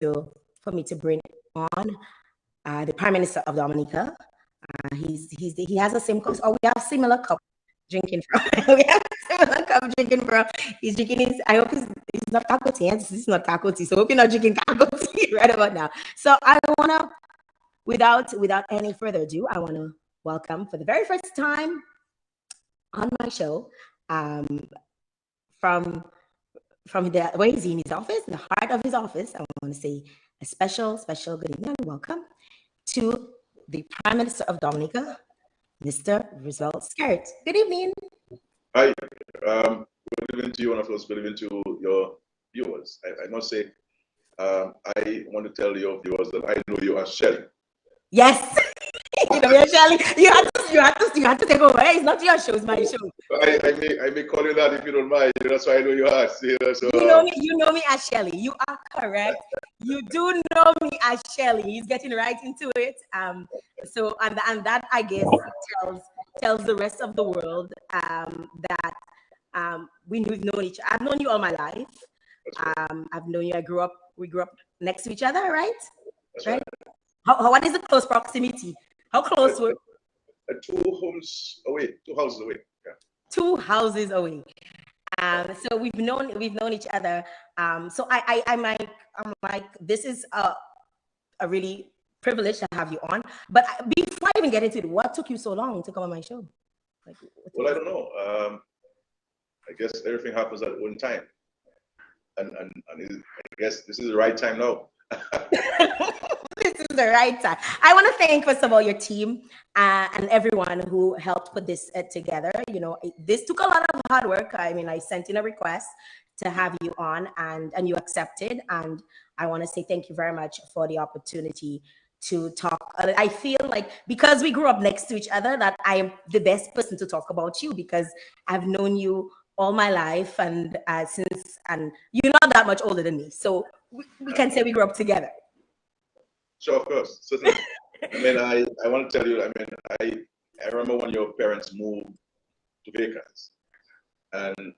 to for me to bring on the Prime Minister of Dominica. He has the same cup. Oh, we have similar cup drinking from. We have similar cup drinking from. He's drinking his. I hope he's not taco tea. This is not taco tea. So I hope you're not drinking taco tea right about now. So I wanna, without any further ado, I wanna welcome for the very first time on my show, from the where he's in his office, in the heart of his office. I want to say a special good evening and welcome to the Prime Minister of Dominica, Mr. Roosevelt Skerrit. Good evening. Hi, good evening to you, and of course, good evening to your viewers. I must say, I want to tell your viewers that I know you as Shelly. Yes. You know, Shelly, you have to take over. It's not your show, it's my show. I may call you that if you don't mind. That's why I know you as. So, you know me as Shelly. You are correct. You do know me as Shelly. He's getting right into it. So and that I guess tells the rest of the world that we've known each. I've known you all my life. I've known you. We grew up next to each other, right? That's right. What is the close proximity? How close were? 2 houses away. Yeah. 2 houses away. So we've known each other. So I'm like, this is a really privilege to have you on. But before I even get into it, what took you so long to come on my show? Like, well, I don't know. I guess everything happens at one time, and I guess this is the right time now. This is the right time. I want to thank, first of all, your team and everyone who helped put this together. You know, this took a lot of hard work. I mean, I sent in a request to have you on, and you accepted. And I want to say thank you very much for the opportunity to talk. I feel like because we grew up next to each other, that I am the best person to talk about you, because I've known you all my life, and and you're not that much older than me, so we can say we grew up together. Sure, of course, certainly. I mean, I want to tell you. I mean, I remember when your parents moved to Vegas, and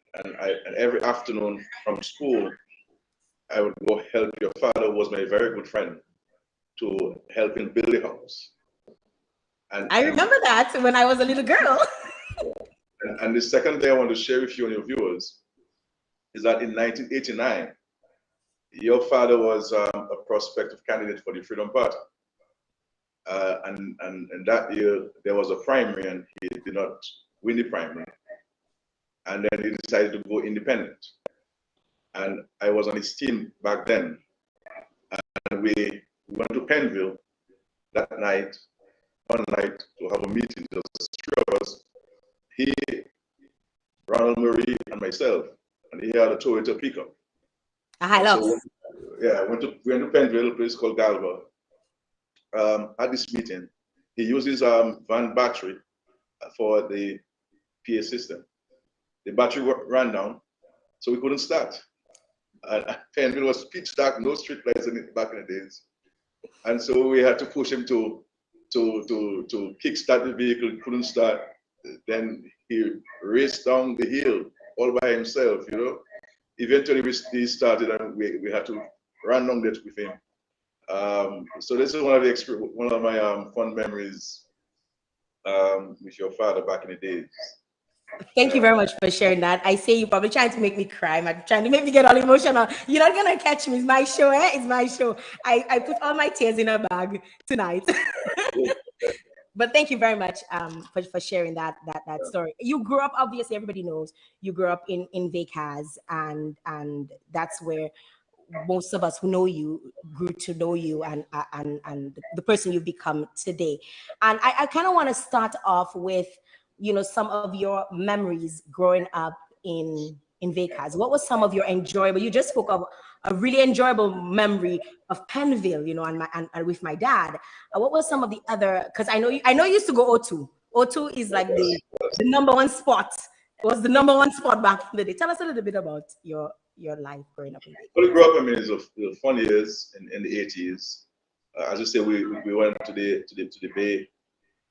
every afternoon from school, I would go help. Your father was my very good friend to help him build a house. And I remember that when I was a little girl. And the second thing I want to share with you and your viewers is that in 1989, your father was a prospective candidate for the Freedom Party. And that year, there was a primary, and he did not win the primary. And then he decided to go independent. And I was on his team back then. And we went to Penville that night, one night, to have a meeting, just 3 of us. He, Ronald Murray, and myself. And he had a Toyota pickup. So, yeah, we went to Penville, a place called Galva. At this meeting, he used his van battery for the PA system. The battery ran down, so we couldn't start. Penville was pitch dark, no street lights in it back in the days. And so we had to push him to kickstart the vehicle. It couldn't start. Then he raced down the hill all by himself, you know. Eventually he started, and we had to run down there with him. So this is one of my fun memories with your father back in the days. Thank you very much for sharing that. I say you're probably trying to make me cry. I'm trying to make me get all emotional. You're not gonna catch me. It's my show, eh? It's my show. I put all my tears in a bag tonight. But thank you very much for sharing that story. You grew up, obviously everybody knows you grew up in Vegas, and that's where most of us who know you grew to know you, and the person you've become today. And I kind of want to start off with, you know, some of your memories growing up in Vegas. What was some of your enjoyable? You just spoke of a really enjoyable memory of Penville, you know, and with my dad. What was some of the other? Because I know you used to go O2. O2 is like the number one spot. It was the number one spot back in the day. Tell us a little bit about your life growing up in Vegas. Well, grew up, I mean, it's a fun years in the 80s. As you say, we went to the Bay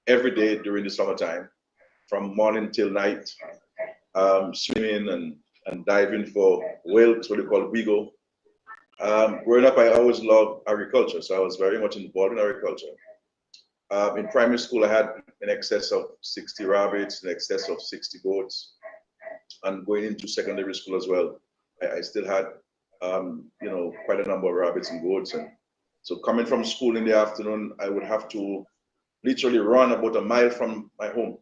every day during the summertime, from morning till night, swimming and diving for whales, what they call wiggle. Growing up, I always loved agriculture, so I was very much involved in agriculture. In primary school, I had in excess of 60 rabbits, in excess of 60 goats, and going into secondary school as well, I still had, quite a number of rabbits and goats. And so coming from school in the afternoon, I would have to literally run about a mile from my home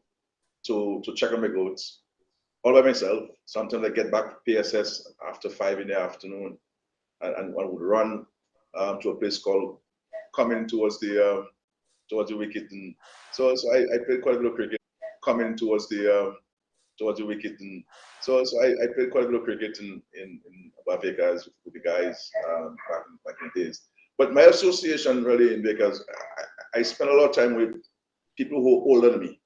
to check on my goats all by myself. Sometimes I get back to PSS after 5 in the afternoon, and I would run to a place called coming towards the wicket. And so I played quite a bit of cricket coming towards the wicket. And so I played quite a bit of cricket in Vevey guys with the guys back in the days. But my association really in Vegas, I spent a lot of time with people who are older than me.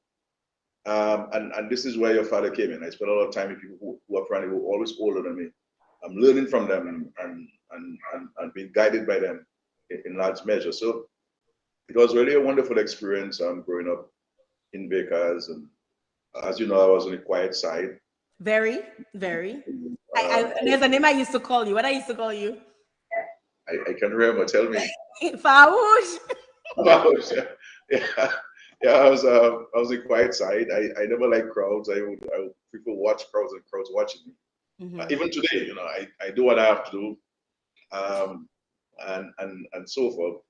And this is where your father came in. I spent a lot of time with people who apparently were always older than me. I'm learning from them and being guided by them in large measure. So it was really a wonderful experience growing up in Vegas. And as you know, I was on the quiet side. Very, very. There's a name I used to call you. What I used to call you? I can't remember. Tell me. Faush. Faush. Yeah. I was the quiet side. I never liked crowds. I would prefer watch crowds and crowds watching me. Even today, I do what I have to do, and so forth.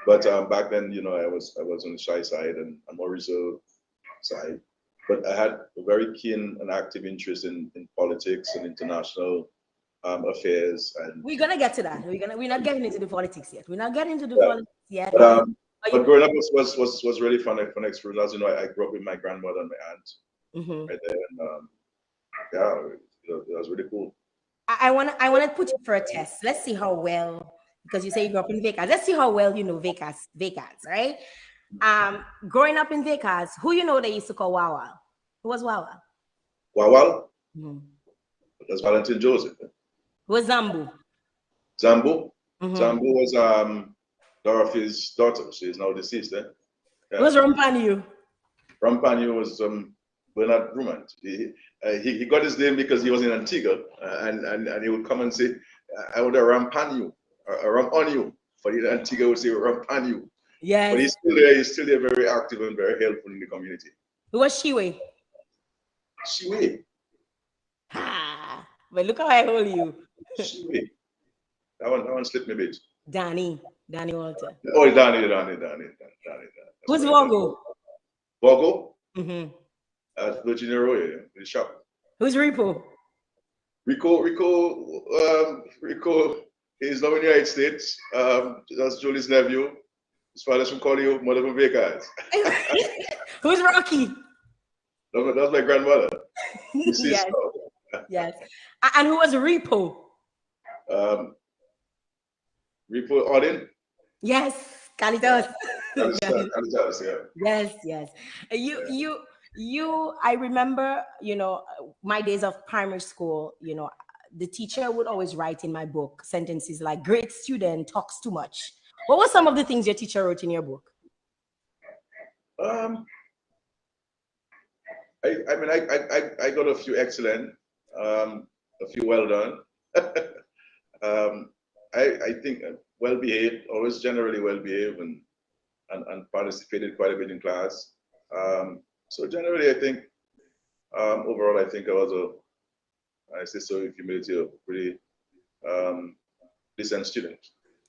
But back then, I was on the shy side and a more reserved side. But I had a very keen and active interest in politics and international affairs. And we're gonna get to that. We're not getting into the politics yet. We're not getting into the politics yet. But growing up was really fun experience. As you know, I grew up with my grandmother and my aunt right there, and it was really cool. I wanna put you for a test. Let's see how well, because you say you grew up in Vegas. Let's see how well you know Vegas, right? Growing up in Vegas, who they used to call Wawal? Who was Wawal? Wawal? That's Valentin Joseph. Who was Zambu? Zambu? Zambu was Dorothy's daughter. She is now deceased. Yeah. Who was Rampanyu? Rampanyu was Bernard Brumant. He got his name because he was in Antigua, and he would come and say, I would Rampanyu, ram on you. For the Antigua would say Rampanyu. Yes. But he's still there, very active and very helpful in the community. Who was Shiwe? Shiwe. Ha! But look how I hold you. Shiwe. That one slipped me a bit. Danny Walter. Oh, Danny. Who's Vogo? Vogo? Virginia Roy, the shop. Who's Rico? Rico is now in the United States. That's Julie's nephew. His father's from Cornell, mother from Vegas. Who's Rocky? That's my grandmother. Yes. Yes. And who was Repo? Repo Odin? Yes, Calitos. Calitos, yeah. Yes. I remember, my days of primary school, the teacher would always write in my book sentences like, great student talks too much. What were some of the things your teacher wrote in your book? I got a few excellent, a few well done. I think well behaved, always generally well behaved, and participated quite a bit in class. So generally, I think overall, I think I was I say so with humility, a pretty decent student.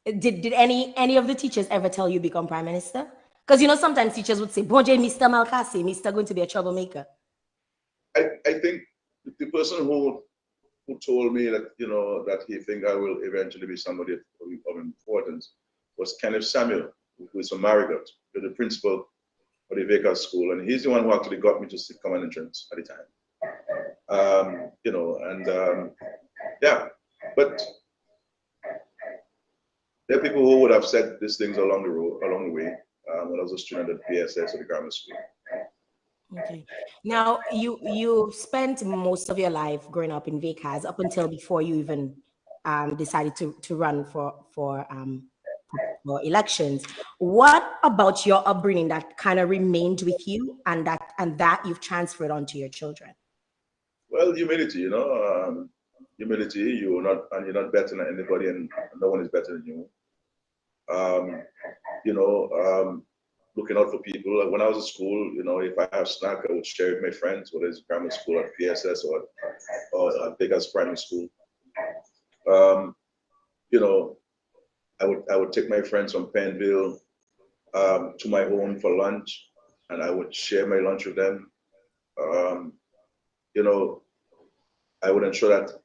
Did any of the teachers ever tell you become prime minister? Because sometimes teachers would say, "Bonje, Mr. Malkasi, Mr. going to be a troublemaker." I think the person who told me that that he think I will eventually be somebody of importance was Kenneth Samuel, who is from Marigot, the principal of the Vegas school, and he's the one who actually got me to command entrance at the time. But there are people who would have said these things along the way when I was a student at PSS or the grammar school. Okay. Now you spent most of your life growing up in Vegas up until before you even decided to run for elections. What about your upbringing that kind of remained with you and that you've transferred onto your children? Well, humility, humility. You're not better than anybody, and no one is better than you. You know, looking out for people. When I was at school, you know, if I have snack, I would share with my friends, whether it's grammar school or PSS or big as primary school. You know, I would take my friends from Penville to my home for lunch, and I would share my lunch with them. You know, I would ensure that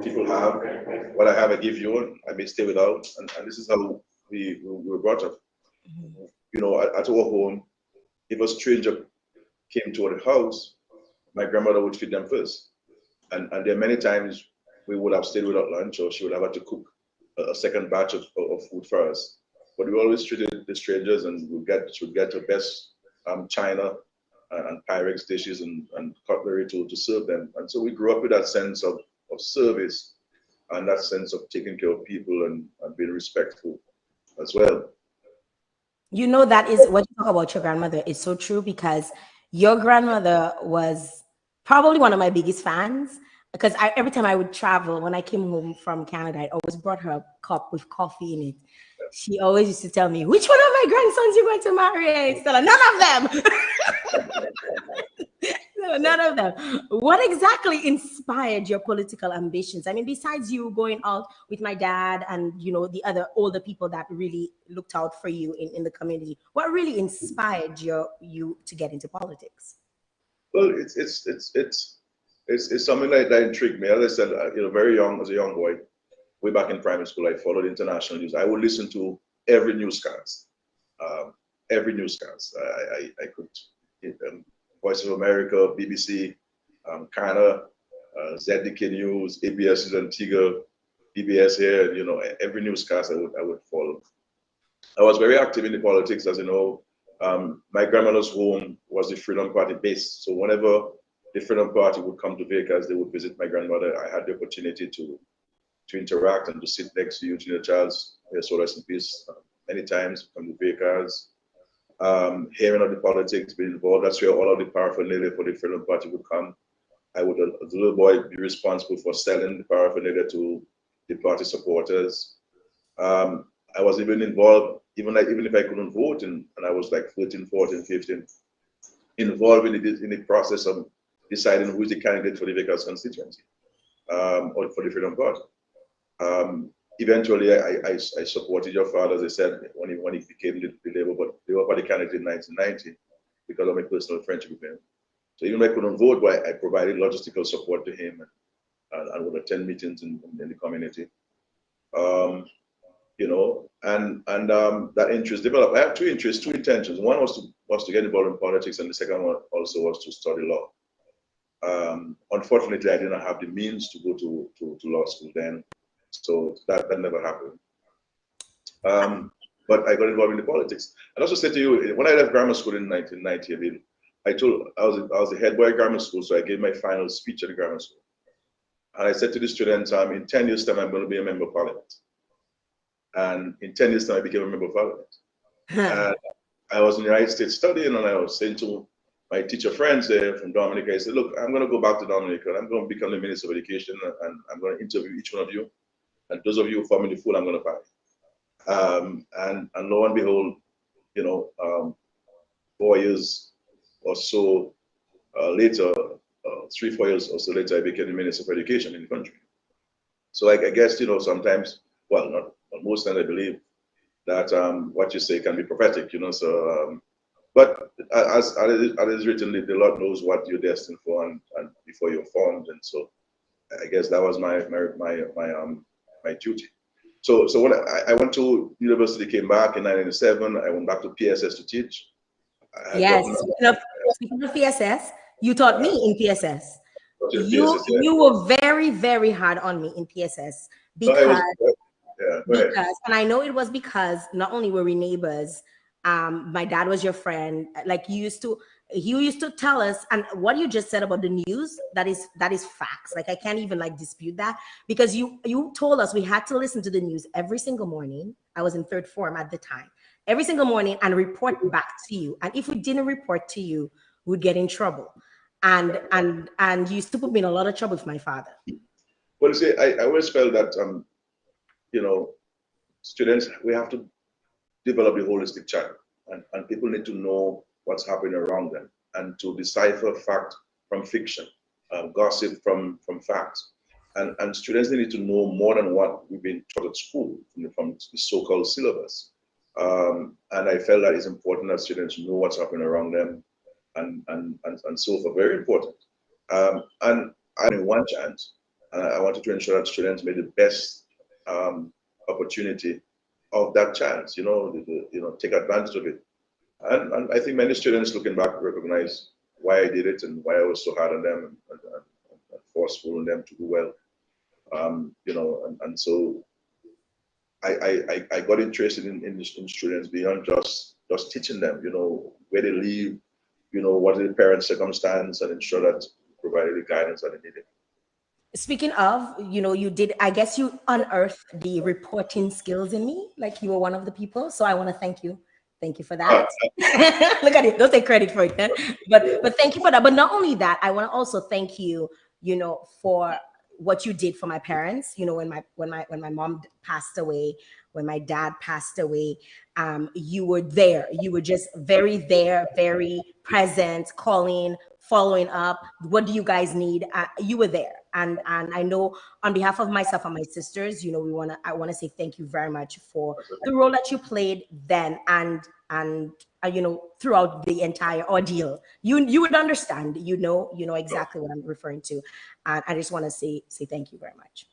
people have what I have, I give you, and I may stay without. And this is how we were brought up. You know, at our home, if a stranger came to our house, my grandmother would feed them first. And there are many times we would have stayed without lunch, or she would have had to cook a second batch of food for us. But we always treated the strangers, and we get the best china and Pyrex dishes and cutlery to serve them. And so we grew up with that sense of service and that sense of taking care of people and being respectful as well. You know, that is what you talk about your grandmother is so true, because your grandmother was probably one of my biggest fans, because every time I would travel, when I came home from Canada, I always brought her a cup with coffee in it. She always used to tell me, which one of my grandsons you're going to marry? Stella, none of them. No, none of them. What exactly inspired your political ambitions? I mean, besides you going out with my dad and, you know, the other older people that really looked out for you in the community, what really inspired you to get into politics? Well, it's something like that intrigued me. As I said, you know, very young, as a young boy, way back in primary school, I followed international news. I would listen to every newscast, um, every newscast. I could, um, Voice of America, BBC, Canada, ZDK News, ABS is Antigua, PBS here. You know, every newscast I would follow. I was very active in the politics, as you know. My grandmother's home was the Freedom Party base. So whenever the Freedom Party would come to Vegas, they would visit my grandmother. I had the opportunity to interact and to sit next to Eugenia Charles, so rest in peace, many times from the Vegas. Hearing of the politics, being involved. That's where all of the paraphernalia for the Freedom Party would come. I would, as a little boy, be responsible for selling the paraphernalia to the party supporters. I was even involved, even if I couldn't vote, and I was like 13, 14, 15, involved in the process of deciding who is the candidate for the Vegas constituency, or for the Freedom Party. Eventually, I supported your father, as I said, when he became the Labour Party candidate in 1990 because of my personal friendship with him. So even if I couldn't vote, but I provided logistical support to him and would attend meetings in the community. You know, and that interest developed. I have two interests, two intentions. One was to get involved in politics, and the second one also was to study law. Unfortunately, I didn't have the means to go to law school then, so that never happened. But I got involved in the politics. And also said to you, when I left grammar school in 1990, I was the head boy at grammar school, so I gave my final speech at the grammar school. And I said to the students, in 10 years' time, I'm going to be a member of parliament. And in 10 years' time, I became a member of parliament. And I was in the United States studying, and I was saying to my teacher friends there from Dominica, I said, look, I'm going to go back to Dominica, and I'm going to become the Minister of Education, and I'm going to interview each one of you. And those of you who form in the fool, I'm going to buy. And lo and behold, you know, 4 years or so later, 3-4 years or so later, I became the Minister of Education in the country. So I guess, you know, sometimes, well, not most times I believe that what you say can be prophetic, you know. So, but as it is written, the Lord knows what you're destined for, and before you're formed, and so I guess that was my duty. So when I went to university, came back in 1997. I went back to PSS to teach. Yes, speaking of PSS, you taught me in PSS. PSS, yeah. You were very, very hard on me in PSS because and I know it was because not only were we neighbors, my dad was your friend. Like he used to tell us, and what you just said about the news, that is facts. Like I can't even like dispute that, because you told us we had to listen to the news every single morning. I was in third form at the time. Every single morning, and report back to you. And if we didn't report to you, we'd get in trouble. And you used to put me in a lot of trouble with my father. Well, see, I always felt that, you know, students, we have to develop a holistic child, and people need to know what's happening around them and to decipher fact from fiction, gossip from facts. And students need to know more than what we've been taught at school from the so-called syllabus. And I felt that it's important that students know what's happening around them and so forth. Very important. And I only one chance. I wanted to ensure that students made the best opportunity of that chance, take advantage of it. And I think many students looking back recognize why I did it and why I was so hard on them and forceful on them to do well. And so I got interested in students beyond just teaching them, where they live, what are the parents' circumstance, and ensure that provided the guidance that they needed. Speaking of, you did, I guess you unearthed the reporting skills in me, like you were one of the people. So I want to thank you. Thank you for that. Look at it. Don't take credit for it. But thank you for that. But not only that, I want to also thank you, for what you did for my parents. When my mom passed away, when my dad passed away, you were there. You were just very there, very present, calling, following up. What do you guys need? You were there. And I know on behalf of myself and my sisters, I want to say thank you very much for the role that you played then and throughout the entire ordeal. You would understand, you know exactly what I'm referring to. And I just want to say thank you very much.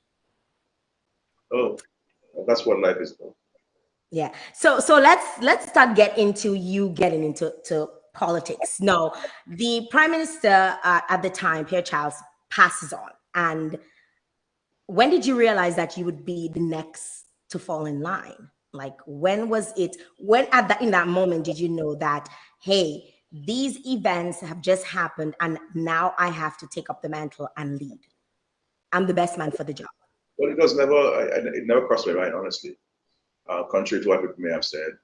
Oh, that's what life is about. Yeah. So let's start getting into politics. No, the prime minister at the time, Pierre Charles, passes on. And when did you realize that you would be the next to fall in line? Like, when was it? When in that moment did you know that, hey, these events have just happened, and now I have to take up the mantle and lead? I'm the best man for the job. Well, it was never. It never crossed my mind, honestly. Contrary to what people may have said,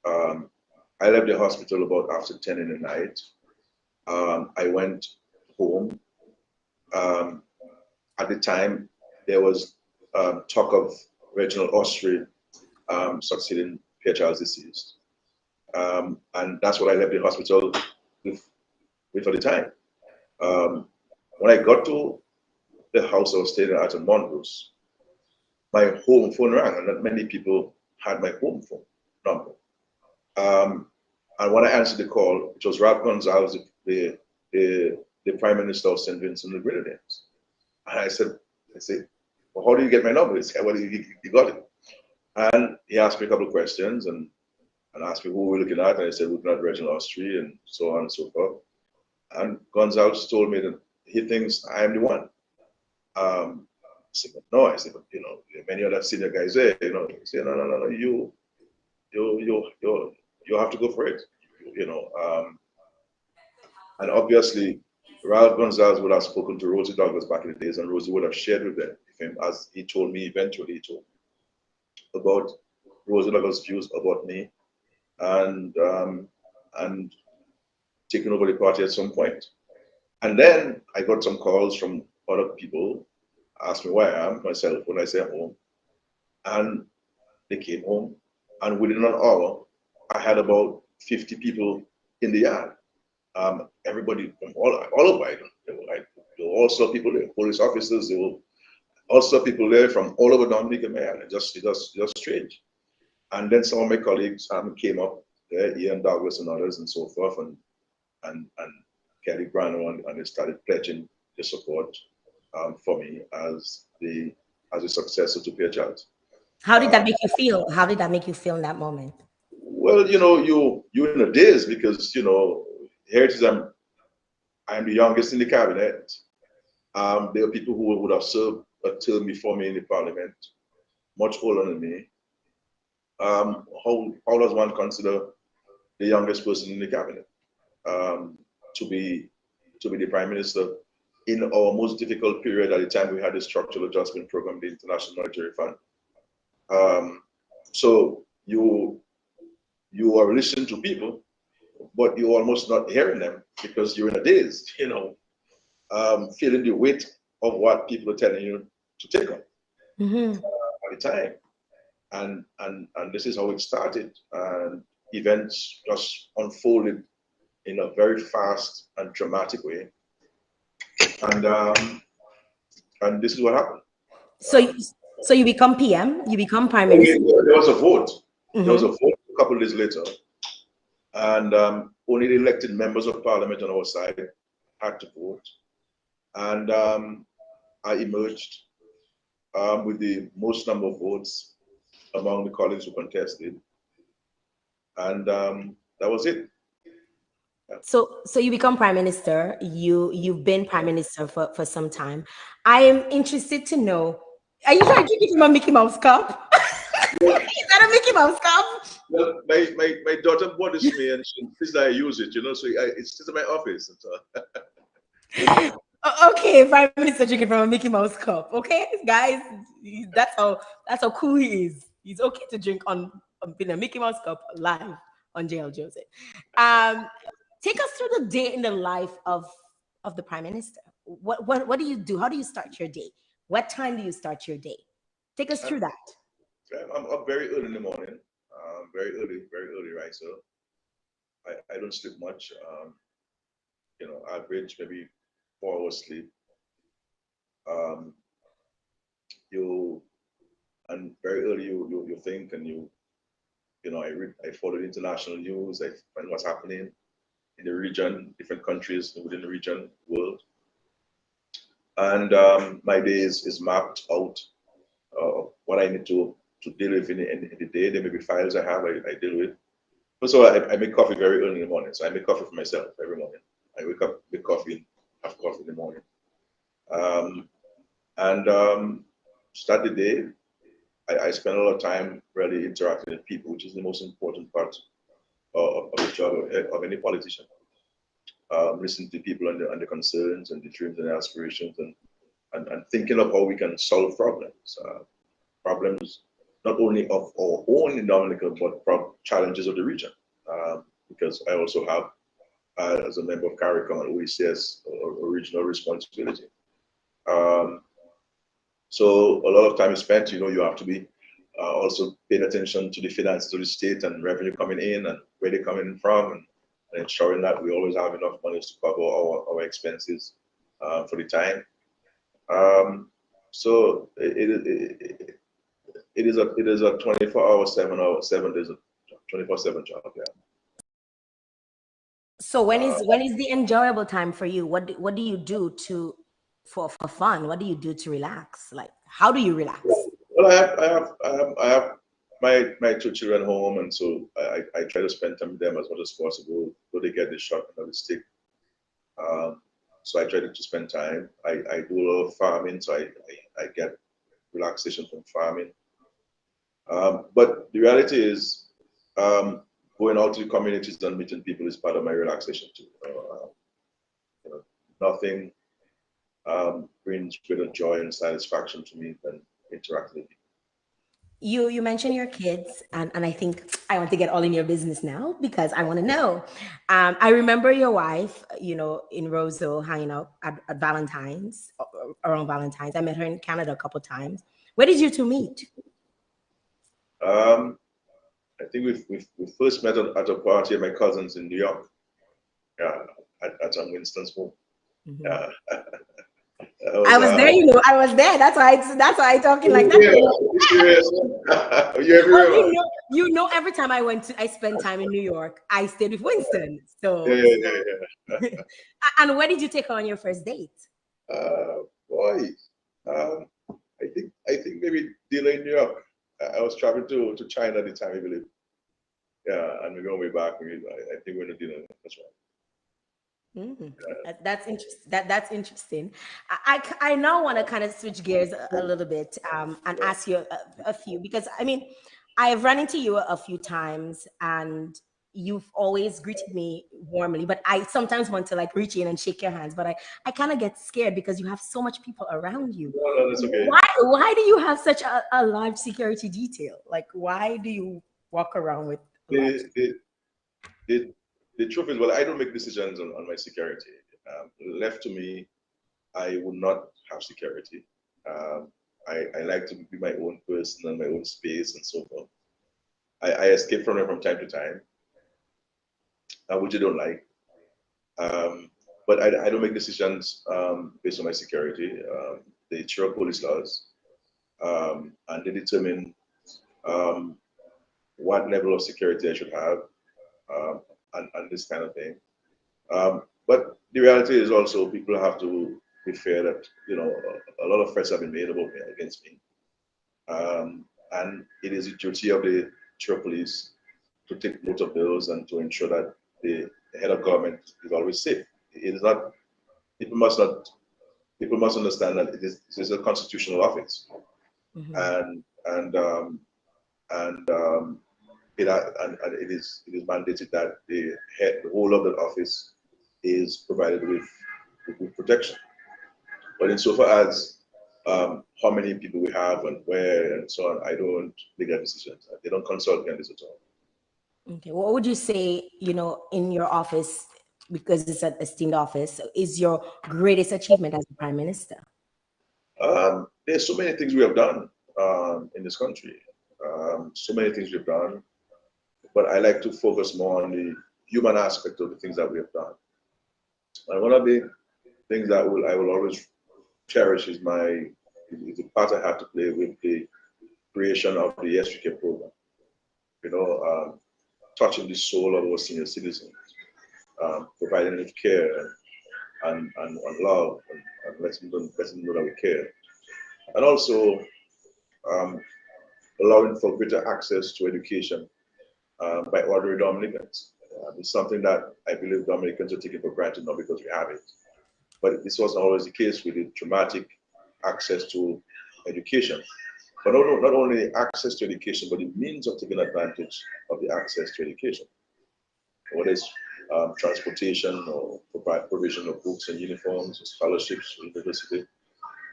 I left the hospital about after 10 in the night. I went home. At the time, there was talk of Reginald Austri succeeding Pierre Charles deceased. And that's what I left the hospital with at the time. When I got to the house I was staying at in Montrose, my home phone rang, and not many people had my home phone number. And when I answered the call, it was Ralph Gonzalez, the Prime Minister of St. Vincent and the Grenadines. And I said, well, how do you get my number? He said, well, you got it. And he asked me a couple of questions and asked me who we're looking at. And I said, we're looking at Reginald Austri and so on and so forth. And Gonzalez told me that he thinks I am the one. I said, but no. I said, but there are many other senior guys there. He said, no, you have to go for it. And obviously, Ralph Gonzalez would have spoken to Rosie Douglas back in the days, and Rosie would have shared with him, as he told me eventually, about Rosie Douglas' views about me and taking over the party at some point. And then I got some calls from other people, asked me where I am, myself, when I say I'm home. And they came home, and within an hour, I had about 50 people in the yard. Everybody from all over Ireland. There were also people there, police officers. There were also people there from all over Dominica and Ireland. Just strange. And then some of my colleagues came up there, Ian Douglas and others and so forth, and Kelly Brano, and they started pledging their support for me as a successor to Pierre Charles. How did that make you feel? How did that make you feel in that moment? Well, you're in a daze because here it is. I'm the youngest in the cabinet. There are people who would have served a term before me in the parliament, much older than me. How does one consider the youngest person in the cabinet to be the prime minister in our most difficult period at the time we had the structural adjustment program, the International Monetary Fund? So you are listening to people, but you're almost not hearing them because you're in a daze, feeling the weight of what people are telling you take on Mm-hmm. at the time. And this is how it started. And events just unfolded in a very fast and dramatic way. And this is what happened. So, so you become PM, you become Prime Minister. There was a vote. There was a Mm-hmm. vote a couple of days later, and only the elected members of parliament on our side had to vote. And I emerged with the most number of votes among the colleagues who contested, and that was it. Yeah. So you become Prime Minister. You've been Prime Minister for some time. I am interested to know. Are you trying to give him a Mickey Mouse cup? Is that a Mickey Mouse cup? Well, my daughter bought this to me, and she insists that I use it. So it's just in my office. And so. Okay, Prime Minister drinking from a Mickey Mouse cup. Okay, guys, that's how cool he is. He's okay to drink on in a Mickey Mouse cup live on Jael Joseph. Um, Take us through the day in the life of the Prime Minister. What do you do? How do you start your day? What time do you start your day? Take us through that. I'm up very early in the morning, very early, right? So I don't sleep much. Average maybe 4 hours sleep. Um, you and very early you think, and I follow the international news. I find what's happening in the region, different countries within the region, world, and my day is mapped out. What I need to deal with in the day. There may be files I deal with. First of all, I make coffee very early in the morning. So I make coffee for myself every morning. I wake up, make coffee, have coffee in the morning. And start the day. I spend a lot of time really interacting with people, which is the most important part of the job of any politician. Listening to people and the concerns and the dreams and the aspirations, and thinking of how we can solve problems. Problems not only of our own in Dominica, but challenges of the region. Because I also have, as a member of CARICOM and OECS, a regional responsibility. So a lot of time is spent, you have to be also paying attention to the finances of the state and revenue coming in and where they're coming from, and ensuring that we always have enough money to cover our expenses for the time. So it is a 24-hour, 7 days, 24/7 job. Yeah. So when is the enjoyable time for you? What do you do for fun? What do you do to relax? Like, how do you relax? Well, I have my 2 children home, and so I try to spend time with them as much as possible. So they get the shot and the stick. So I try to spend time. I do a lot of farming, so I get relaxation from farming. But the reality is, going out to the communities and meeting people is part of my relaxation too. Nothing brings greater joy and satisfaction to me than interacting with people. You mentioned your kids, and I think I want to get all in your business now because I want to know. I remember your wife, in Roseville, hanging out at Valentine's, around Valentine's. I met her in Canada a couple of times. Where did you two meet? I think we first met at a party at my cousin's in New York. Yeah, at Winston's home. Mm-hmm. Yeah. I was there, I was there. That's why I talking like that. Yeah, you everywhere. Well, every time I spent time in New York, I stayed with Winston. So, Yeah. And where did you take her on your first date? Boy, I think maybe dealer in New York. I was traveling to China at the time, I believe. Yeah, and we're going way back. I think we're in a dealer. That's right. Mm-hmm. That's interesting. That's interesting. I now want to kind of switch gears a little bit and ask you a few, because I mean, I've run into you a few times and you've always greeted me warmly, but I sometimes want to like reach in and shake your hands, but I kind of get scared because you have so much people around you. No, that's okay. Why do you have such a large security detail? Like, why do you walk around with the truth is, well, I don't make decisions on my security. Left to me, I would not have security. I like to be my own person and my own space and so forth. I escape from them from time to time, which I don't like. But I don't make decisions based on my security. They check police laws, and they determine um, what level of security I should have, and this kind of thing. But the reality is also people have to be fair that a lot of threats have been made about me against me, and it is the duty of the Chief Police to take note of those and to ensure that the head of government is always safe. It is not people must not people must understand that it is a constitutional office, and and um, and and it is mandated that the whole of the office is provided with protection. But insofar as how many people we have and where and so on, I don't make that decisions. They don't consult me on this at all. Okay. What would you say, in your office, because it's an esteemed office, is your greatest achievement as a prime minister? There's so many things we have done in this country. So many things we've done, but I like to focus more on the human aspect of the things that we have done. And one of the things that I will always cherish is the part I had to play with the creation of the SGK program. You know, touching the soul of our senior citizens, providing them care and love, and letting them know that we care, and also um, allowing for greater access to education by ordinary Dominicans. It's something that I believe Dominicans are taking for granted now because we have it. But this wasn't always the case with the traumatic access to education. But not only access to education, but the means of taking advantage of the access to education, whether it's transportation or provision of books and uniforms, or scholarships for university.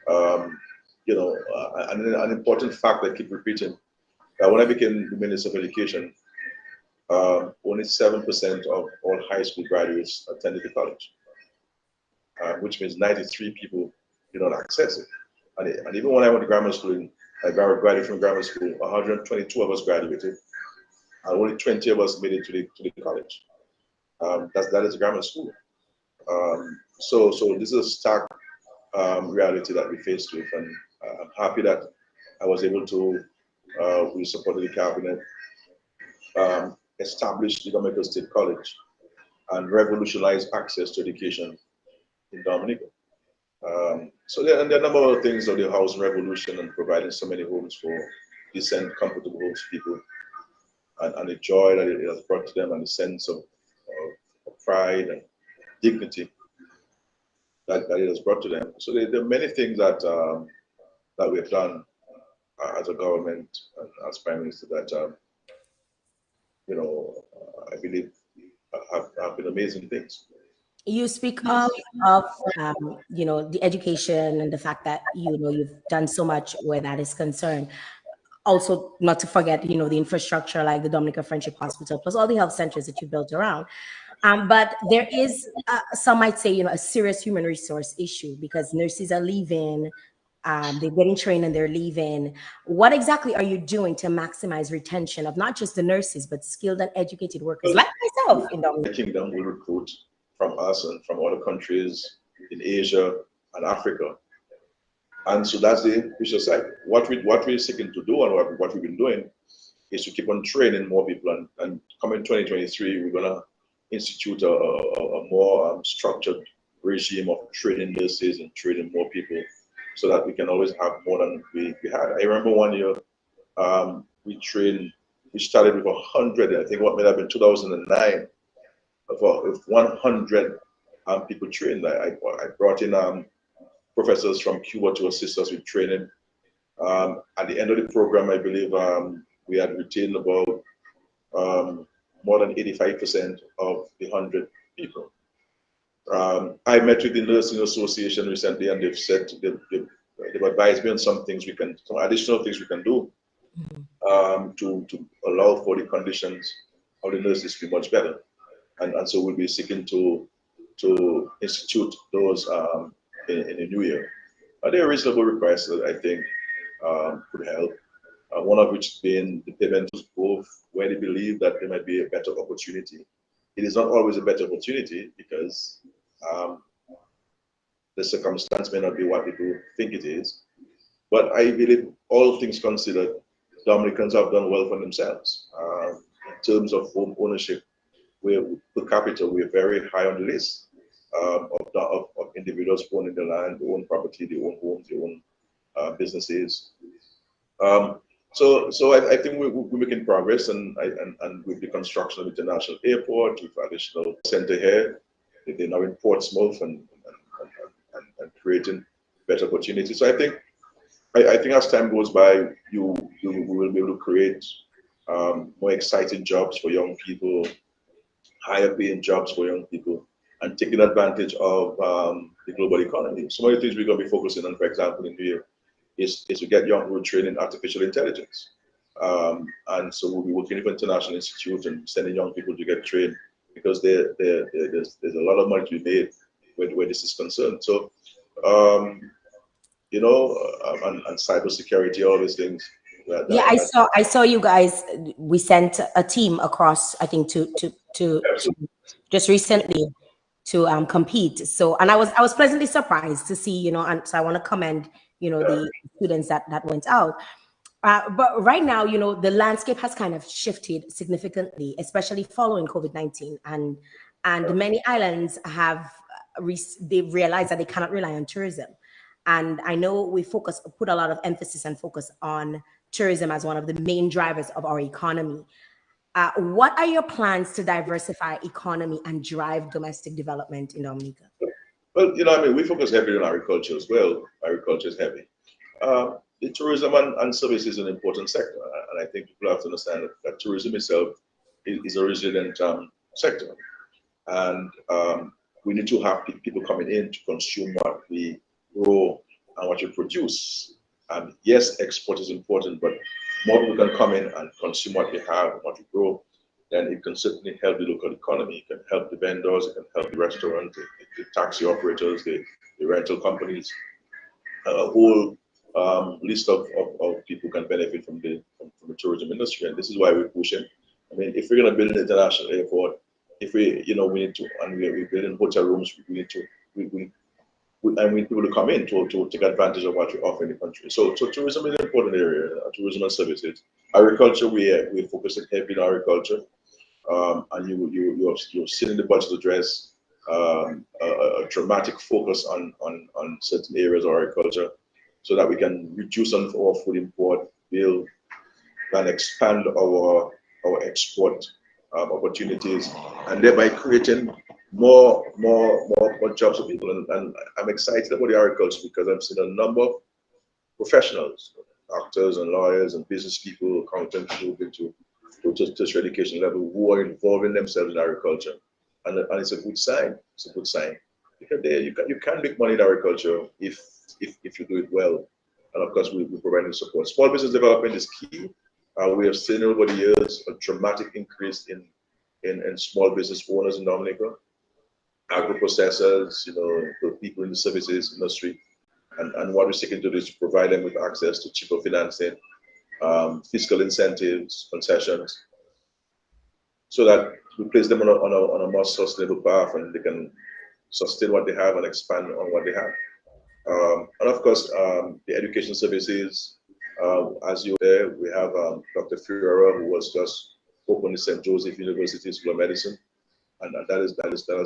Um, an important fact I keep repeating, when I became the Minister of Education, only 7% of all high school graduates attended the college, which means 93 people did not access it. And even when I went to grammar school, I graduated from grammar school, 122 of us graduated, and only 20 of us made it to the college. That is grammar school. So this is a stark reality that we faced with, and I'm happy that I was able to, with support of the cabinet, establish the Dominica State College and revolutionize access to education in Dominica. So there are a number of things of the housing revolution and providing so many homes for decent, comfortable homes for people, and the joy that it has brought to them, and the sense of pride and dignity that it has brought to them. So there are many things that we've done as a government and as Prime Minister that I believe have been amazing things. You speak of the education and the fact that you've done so much where that is concerned. Also, not to forget the infrastructure like the Dominica Friendship Hospital, plus all the health centers that you built around. But there is some might say a serious human resource issue because nurses are leaving. They're getting trained and they're leaving. What exactly are you doing to maximize retention of not just the nurses, but skilled and educated workers like myself in The kingdom will recruit from us and from other countries in Asia and Africa. And so that's the vicious cycle. What we're seeking to do and what we've been doing is to keep on training more people. And coming 2023, we're going to institute a more structured regime of training nurses and training more people so that we can always have more than we had. I remember one year we started with 100, I think what may have been 2009, with 100 people trained. I brought in professors from Cuba to assist us with training. At the end of the program, I believe we had retained about more than 85% of the 100 people. I met with the Nursing Association recently, and they've said they've advised me on some additional things we can do to allow for the conditions of the nurses to be much better. And so we'll be seeking to institute those in the new year. They're reasonable requests, I think. could help. One of which being the payment to both where they believe that there might be a better opportunity. It is not always a better opportunity because um, the circumstance may not be what people think it is. But I believe all things considered, Dominicans have done well for themselves. In terms of home ownership, we're per capita, we're very high on the list of individuals owning the land, their own property, their own homes, their own businesses. Um, so I think we're making progress, and with the construction of the international airport, with additional center here, they're now in Portsmouth and creating better opportunities. So I think as time goes by, we will be able to create more exciting jobs for young people, higher paying jobs for young people, and taking advantage of the global economy. Some of the things we're going to be focusing on, for example, in here, is to get young people trained in artificial intelligence. And so we'll be working with international institutes and sending young people to get trained because there's a lot of money to be made where this is concerned. So, and cybersecurity, all these things. Yeah, I saw you guys. We sent a team across, I think, to just recently to compete. So, and I was pleasantly surprised to see, and so I want to commend, the students that went out. But right now, the landscape has kind of shifted significantly, especially following COVID-19, and many islands have they've realized that they cannot rely on tourism. And I know we put a lot of emphasis and focus on tourism as one of the main drivers of our economy. What are your plans to diversify economy and drive domestic development in Dominica? Well, I mean, we focus heavily on agriculture as well. Agriculture is heavy. The tourism and service is an important sector, and I think people have to understand that tourism itself is a resilient sector, and we need to have people coming in to consume what we grow and what we produce. And yes, export is important, but more people can come in and consume what we have and what we grow, then it can certainly help the local economy. It can help the vendors, it can help the restaurants, the taxi operators, the rental companies. A whole list of people can benefit from the tourism industry, and this is why we're pushing. I mean, if we're going to build an international airport, if we need to, and we're building hotel rooms, we need to, and we need people to come in to take advantage of what we offer in the country. So tourism is an important area. Tourism and services. Agriculture, we're focusing heavily on agriculture, and you're seeing the budget address a dramatic focus on certain areas of agriculture, so that we can reduce our food import, build and expand our export opportunities, and thereby creating more jobs for people. And I'm excited about the agriculture because I've seen a number of professionals, doctors and lawyers and business people, accountants who move into tertiary education level who are involving themselves in agriculture, and it's a good sign. It's a good sign because you can make money in agriculture if you do it well, and of course we're providing support. Small business development is key. We have seen over the years a dramatic increase in small business owners in Dominica, agro processors, the people in the services industry, and what we're seeking to do is to provide them with access to cheaper financing, fiscal incentives, concessions, so that we place them on a more sustainable path, and they can sustain what they have and expand on what they have. And of course, the education services, as you there, we have Dr. Ferreira, who was just opened the St. Joseph University School of Medicine, and that has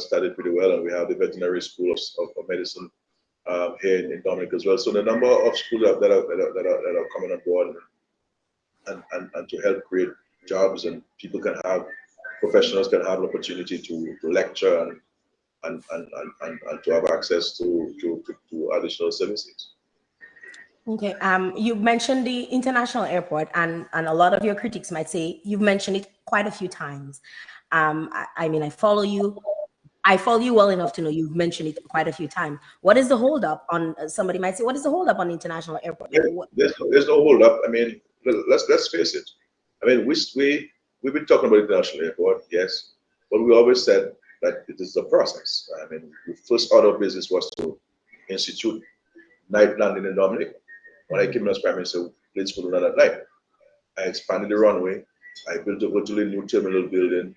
started pretty well. And we have the Veterinary School of Medicine here in Dominica as well. So the number of schools that are coming on board and to help create jobs, and professionals can have an opportunity to lecture and to have access to additional services. Okay. You mentioned the international airport, and a lot of your critics might say you've mentioned it quite a few times. I mean, I follow you. I follow you well enough to know you've mentioned it quite a few times. What is the holdup on? Somebody might say, what is the holdup on the international airport? There's no holdup. I mean, let's face it. I mean, we've been talking about international airport, yes, but we always said that it is a process. I mean, the first order of business was to institute night landing in Dominica. When I came in as Prime Minister, planes could run at night. I expanded the runway. I built a virtually new terminal building,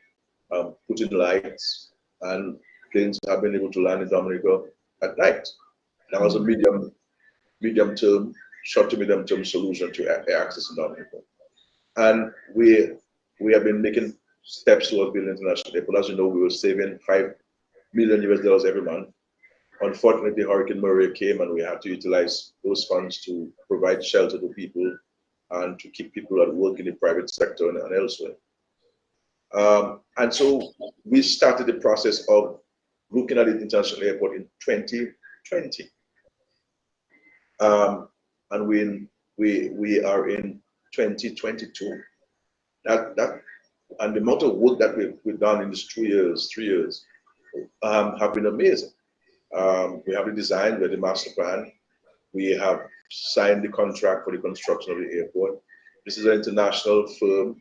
put in lights, and planes have been able to land in Dominica at night. That was a medium term, short to medium term solution to air access in Dominica. And we have been making steps towards building international airport. As you know, we were saving $5 million US every month. Unfortunately, Hurricane Maria came and we had to utilize those funds to provide shelter to people and to keep people at work in the private sector and elsewhere. And so we started the process of looking at the international airport in 2020. And we are in 2022. And the amount of work that we've done in these 3 years, have been amazing. We have the design, we have the master plan. We have signed the contract for the construction of the airport. This is an international firm,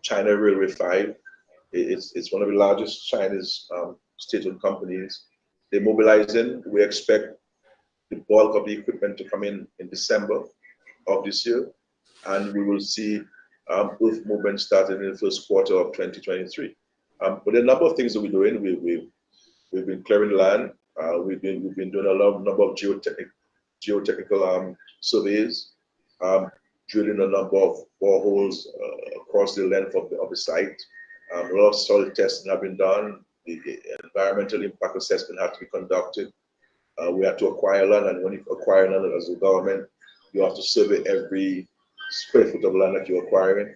China Railway 5. It's one of the largest Chinese state-owned companies. They're mobilizing. We expect the bulk of the equipment to come in December of this year, and we will see earth movement starting in the first quarter of 2023. But there are a number of things that we're doing. We've been clearing land. We've been doing a number of geotechnical surveys, drilling a number of boreholes across the length of the site. A lot of soil testing have been done. The environmental impact assessment had to be conducted. We had to acquire land, and when you acquire land as a government, you have to survey every square foot of land that you're acquiring.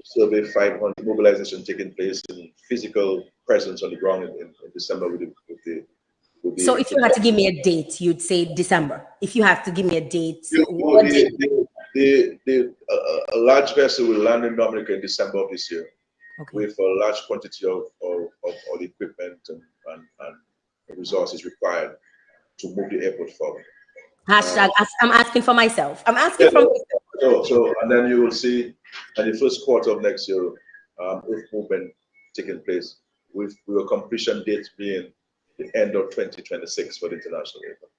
Survey 500 mobilization taking place in physical presence on the ground in December with the So if you had to give me a date, you'd say December. If you have to give me a date, a large vessel will land in Dominica in December of this year, with a large quantity of all the equipment and resources required to move the airport forward. Hashtag, I'm asking for myself. I'm asking for myself. So, and then you will see in the first quarter of next year, earth movement taking place, with a completion date being the end of 2026 for the international airport.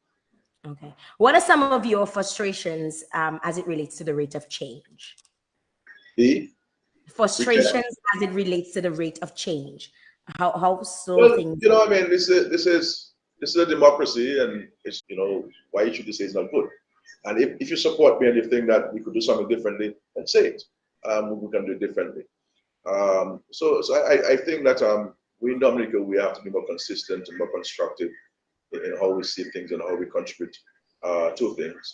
Okay. What are some of your frustrations as it relates to the rate of change? The frustrations as it relates to the rate of change. How so? Well, you know, I mean, this is a democracy, and it's, you know, why should you say it's not good? And if you support me and you think that we could do something differently, then say it. We can do it differently. So I think that we in Dominica, we have to be more consistent and more constructive in how we see things and how we contribute to things.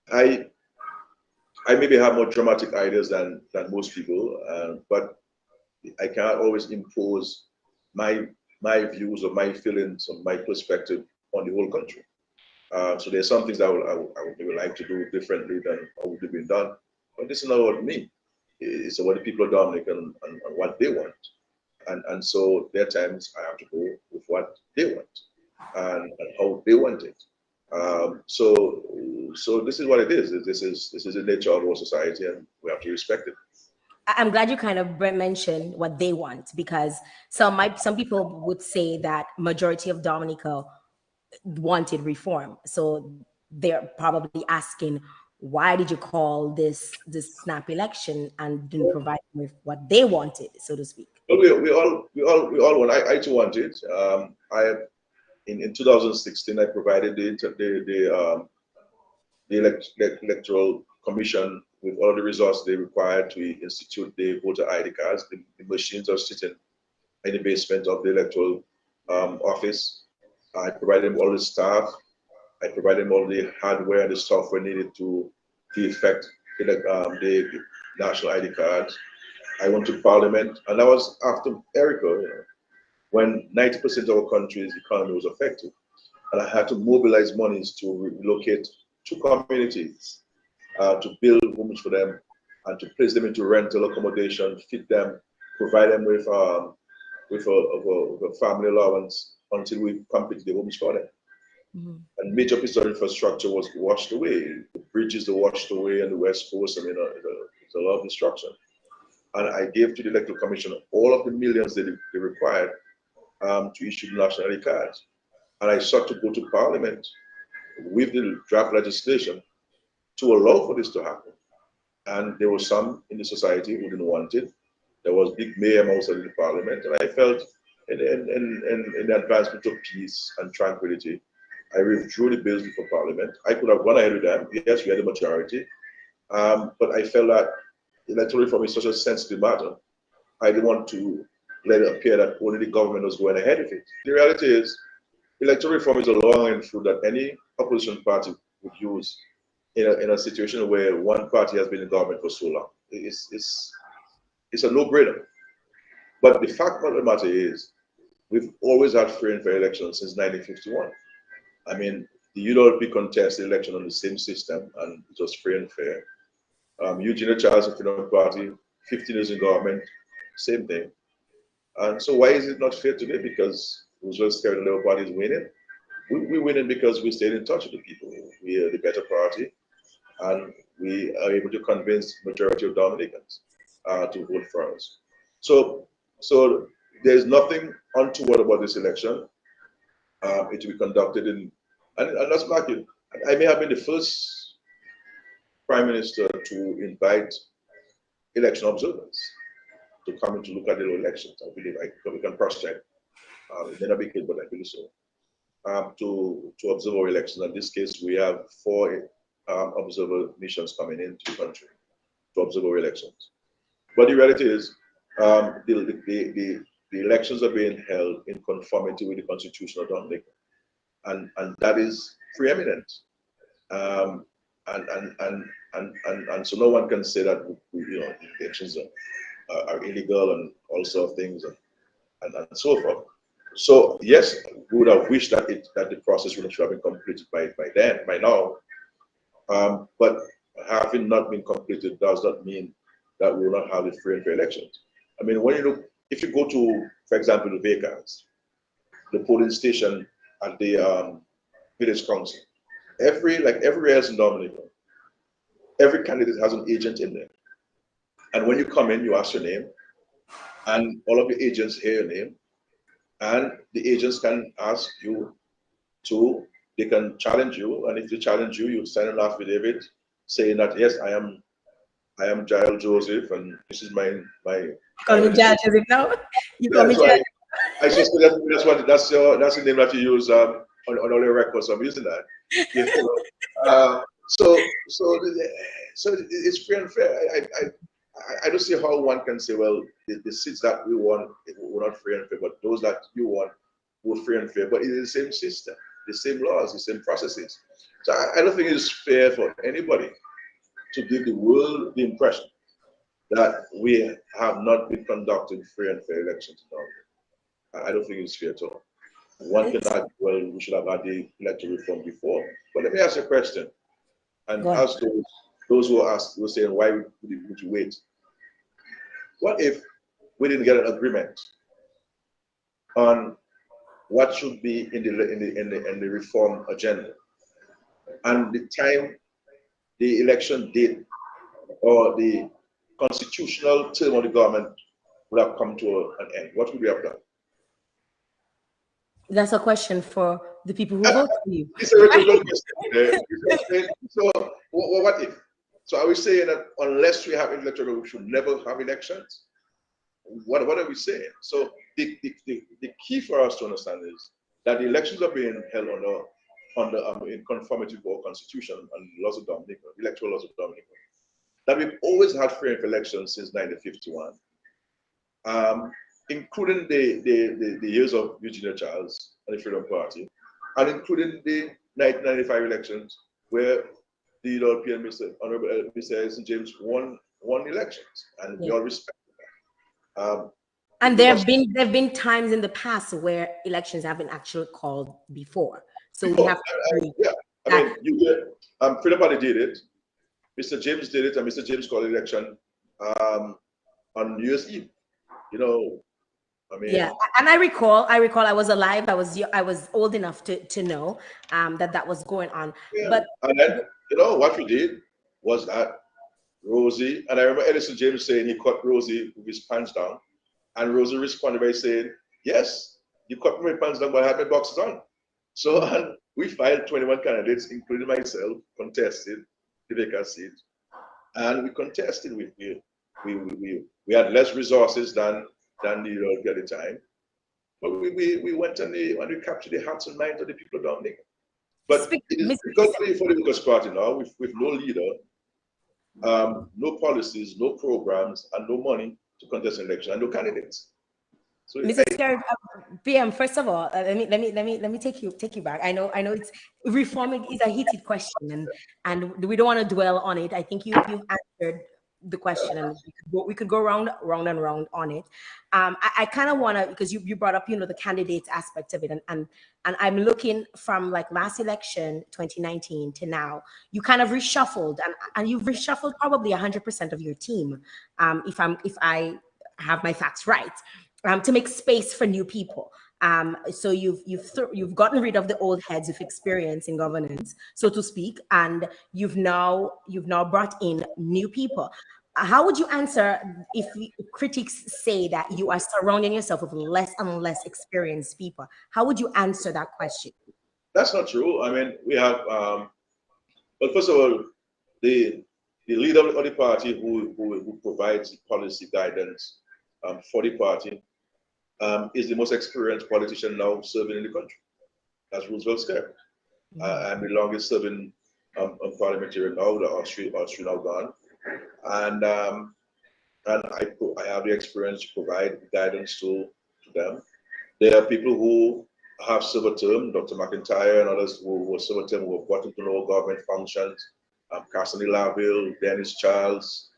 I maybe have more dramatic ideas than most people, but I can't always impose my views or my feelings or my perspective on the whole country. So there's some things I would like to do differently than how would have been done. But this is not about me. It's about the people of Dominica and what they want. And so there are times I have to go with what they want and how they want it. So this is what it is. This is the nature of our society, and we have to respect it. I'm glad you kind of mentioned what they want, because some people would say that majority of Dominica wanted reform. So they're probably asking, why did you call this snap election and didn't provide them with what they wanted, so to speak? Well, we all want. I too want it. In 2016, I provided the electoral commission with all the resources they required to institute the voter ID cards. The machines are sitting in the basement of the electoral office. I provided them all the staff. I provided them all the hardware and the software needed to effect the national ID cards. I went to Parliament, and that was after Erica, you know, when 90% of our country's economy was affected. And I had to mobilize monies to relocate 2 communities, to build homes for them and to place them into rental accommodation, feed them, provide them with a family allowance until we completed the homes for them. And major piece of infrastructure was washed away. The bridges were washed away on the West Coast. I mean, it's a lot of destruction. And I gave to the Electoral Commission all of the millions they required to issue the national ID cards. And I sought to go to Parliament with the draft legislation to allow for this to happen. And there were some in the society who didn't want it. There was big mayhem outside the parliament, and I felt in the advancement of peace and tranquility, I withdrew the bills before parliament. I could have gone ahead with them. Yes, we had the majority, but I felt that electoral reform is such a sensitive matter. I didn't want to let it appear that only the government was going ahead with it. The reality is, electoral reform is a low-hanging fruit that any opposition party would use in a situation where one party has been in government for so long. It's a no-brainer. But the fact of the matter is, we've always had free and fair elections since 1951. I mean, the UWP contested the election on the same system, and it was free and fair. Eugenia Charles and Freedom Party, 15 years in government, same thing. And so why is it not fair today? Because it was just Skerrit and Labour Party is winning. We're winning because we stayed in touch with the people. We are the better party, and we are able to convince the majority of Dominicans to vote for us. So there's nothing untoward about this election. It will be conducted in, and that's back in. I may have been the first prime minister to invite election observers to come in to look at the elections. I believe we can cross check. It may not be clear, but I believe so. To observe our elections. In this case, we have 4 observer missions coming into the country to observe our elections. But the reality is, the elections are being held in conformity with the Constitution of Dominica, and that is preeminent. And so no one can say that the elections are illegal and all sorts of things and so forth. So yes, we would have wished that the process would have been completed by now. But having not been completed does not mean that we will not have the free and fair elections. I mean, when you look, if you go to, for example, the Vevey, the polling station at the village council, everywhere else in Dominica, every candidate has an agent in there. And when you come in, you ask your name, and all of the agents hear your name, and the agents can ask you they can challenge you, and if they challenge you, you sign an affidavit saying that yes, I am Jael Joseph, and this is my. Call me Jael Joseph now. You call me Jael. Jael. I just that's the name that you use on all your records. So I'm using that. So it's free and fair. I don't see how one can say, well, the seats that we won were not free and fair, but those that you won were free and fair. But it is the same system, the same laws, the same processes. So I don't think it's fair for anybody to give the world the impression that we have not been conducting free and fair elections now. I don't think it's fair at all. One can argue, well, we should have had the electoral reform before. But let me ask you a question. And ask those who asked, were saying, why would you wait? What if we didn't get an agreement on what should be in the reform agenda, and the time the election date or the constitutional term of the government would have come to an end? What would we have done? That's a question for the people who vote for you. It's a rhetorical question. So what if? So are we saying that unless we have electoral, we should never have elections? What are we saying? So the key for us to understand is that the elections are being held in conformity with our constitution and laws of Dominica, electoral laws of Dominica. That we've always had free and fair elections since 1951, including the years of Eugenia Charles and the Freedom Party, and including the 1995 elections where the European Honorable Mr. Ascent James won elections, and we all respect that. And there have been times in the past where elections have been actually called before. So we have to I mean, Freedom Party did it. Mr. James did it, and Mr. James called election on New Year's Eve. I mean, yeah, and I recall I was alive. I was old enough to know that was going on. Yeah. But and then what we did was that Rosie, and I remember Edison James saying he cut Rosie with his pants down, and Rosie responded by saying, "Yes, you cut my pants down, but I had my boxes on." So We filed 21 candidates, including myself, contested the vacant seat, and we contested. We had less resources than New York at the time, but we went and we captured the hearts and minds of the people down there. But it is difficult for the Workers' Party now with no leader, no policies, no programs, and no money to contest an election, and no candidates. So Mr. Skerrit, PM, first of all, let me take you back. I know it's reforming is a heated question, and we don't want to dwell on it. I think you've answered the question, and we could go round and round on it. I kind of want to, because you brought up the candidates aspect of it, and I'm looking from like last election 2019 to now. You kind of reshuffled, and you've reshuffled probably 100% of your team, if I have my facts right. To make space for new people. So you've gotten rid of the old heads with experience in governance, so to speak, and you've now brought in new people. How would you answer if critics say that you are surrounding yourself with less and less experienced people? How would you answer that question? That's not true. I mean, we have, well, first of all, the leader of the party who provides policy guidance for the party is the most experienced politician now serving in the country. That's Roosevelt Skerrit. I'm the longest serving parliamentarian now, the Austria now gone. And I have the experience to provide guidance to them. There are people who have served a term, Dr. McIntyre and others who served a term, who have gotten to know government functions, Cassidy Laville, Dennis Charles,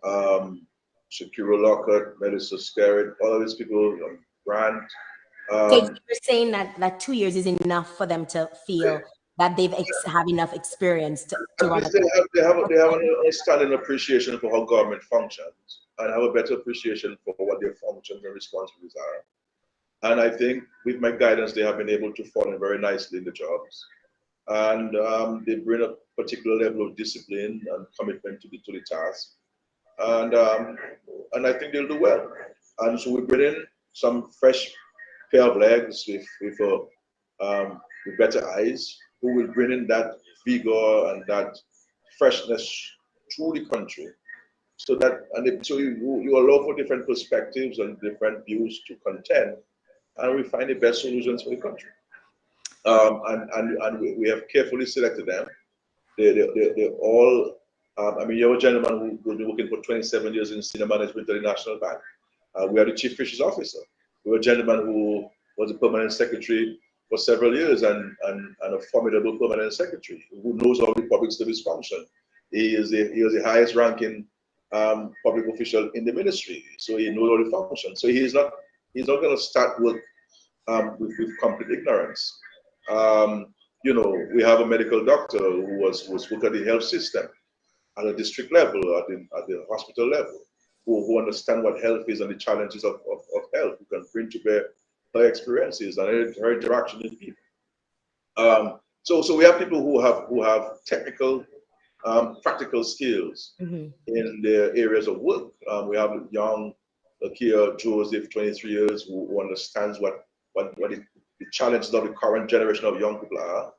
Shakira Lockhart, Melissa Skerrit, all of these people, Grant. So you're saying that 2 years is enough for them to feel that they've have enough experience to run. They have an understanding appreciation for how government functions and have a better appreciation for what their functions and responsibilities are. And I think with my guidance, they have been able to fall in very nicely in the jobs. And they bring a particular level of discipline and commitment to the task. And I think they'll do well. And so we bring in some fresh pair of legs with better eyes, who will bring in that vigor and that freshness to the country. So that so you allow for different perspectives and different views to contend, and we find the best solutions for the country. And we have carefully selected them. They're all. I mean, you're a gentleman who will be working for 27 years in senior management at the National Bank. We are the chief fisheries officer. We are a gentleman who was a permanent secretary for several years and a formidable permanent secretary who knows how the public service function. He is the highest ranking public official in the ministry, so he knows all the functions. So he's not going to start work with complete ignorance. We have a medical doctor who was working at the health system at a district level, at the hospital level, who understand what health is and the challenges of health, who can bring to bear her experiences and her interaction with people. So we have people who have technical, practical skills in their areas of work. We have young Jael Joseph, 23 years, who understands what the challenges of the current generation of young people are.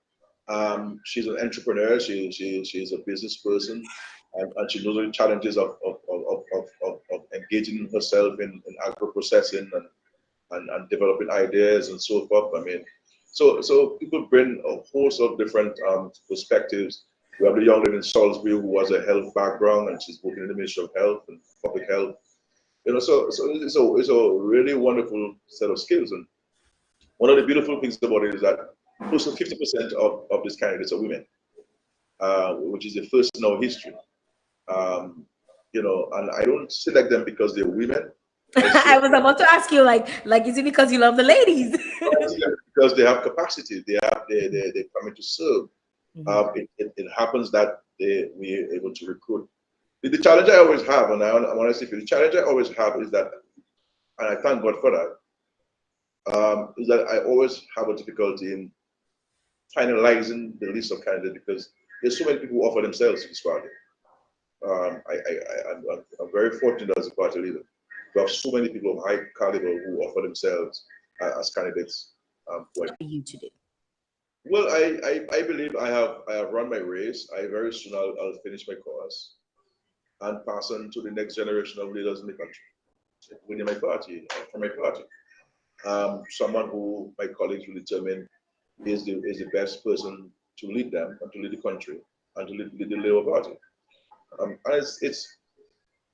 She's an entrepreneur. She's a business person, and she knows the challenges of engaging herself in agro processing and developing ideas and so forth. I mean, so people bring a host of different perspectives. We have the young lady in Salisbury who has a health background, and she's working in the Ministry of Health and Public Health. So it's a really wonderful set of skills. And one of the beautiful things about it is that close to 50% of these candidates are women, which is the first in our history. And I don't select them because they're women. I was about to ask you, like, is it because you love the ladies? Because they have capacity, they're coming to serve. It happens that we are able to recruit. The challenge I always have, and I want to say, the challenge I always have is that, and I thank God for that, is that I always have a difficulty in finalizing the list of candidates because there's so many people who offer themselves to this party. I'm very fortunate as a party leader to have so many people of high caliber who offer themselves as candidates. For you to do. Well, I believe I have run my race. I very soon I'll finish my course and pass on to the next generation of leaders in the country, within my party, from my party. Someone who my colleagues will determine is the best person to lead them and to lead the country and to lead the Labour Party. And it's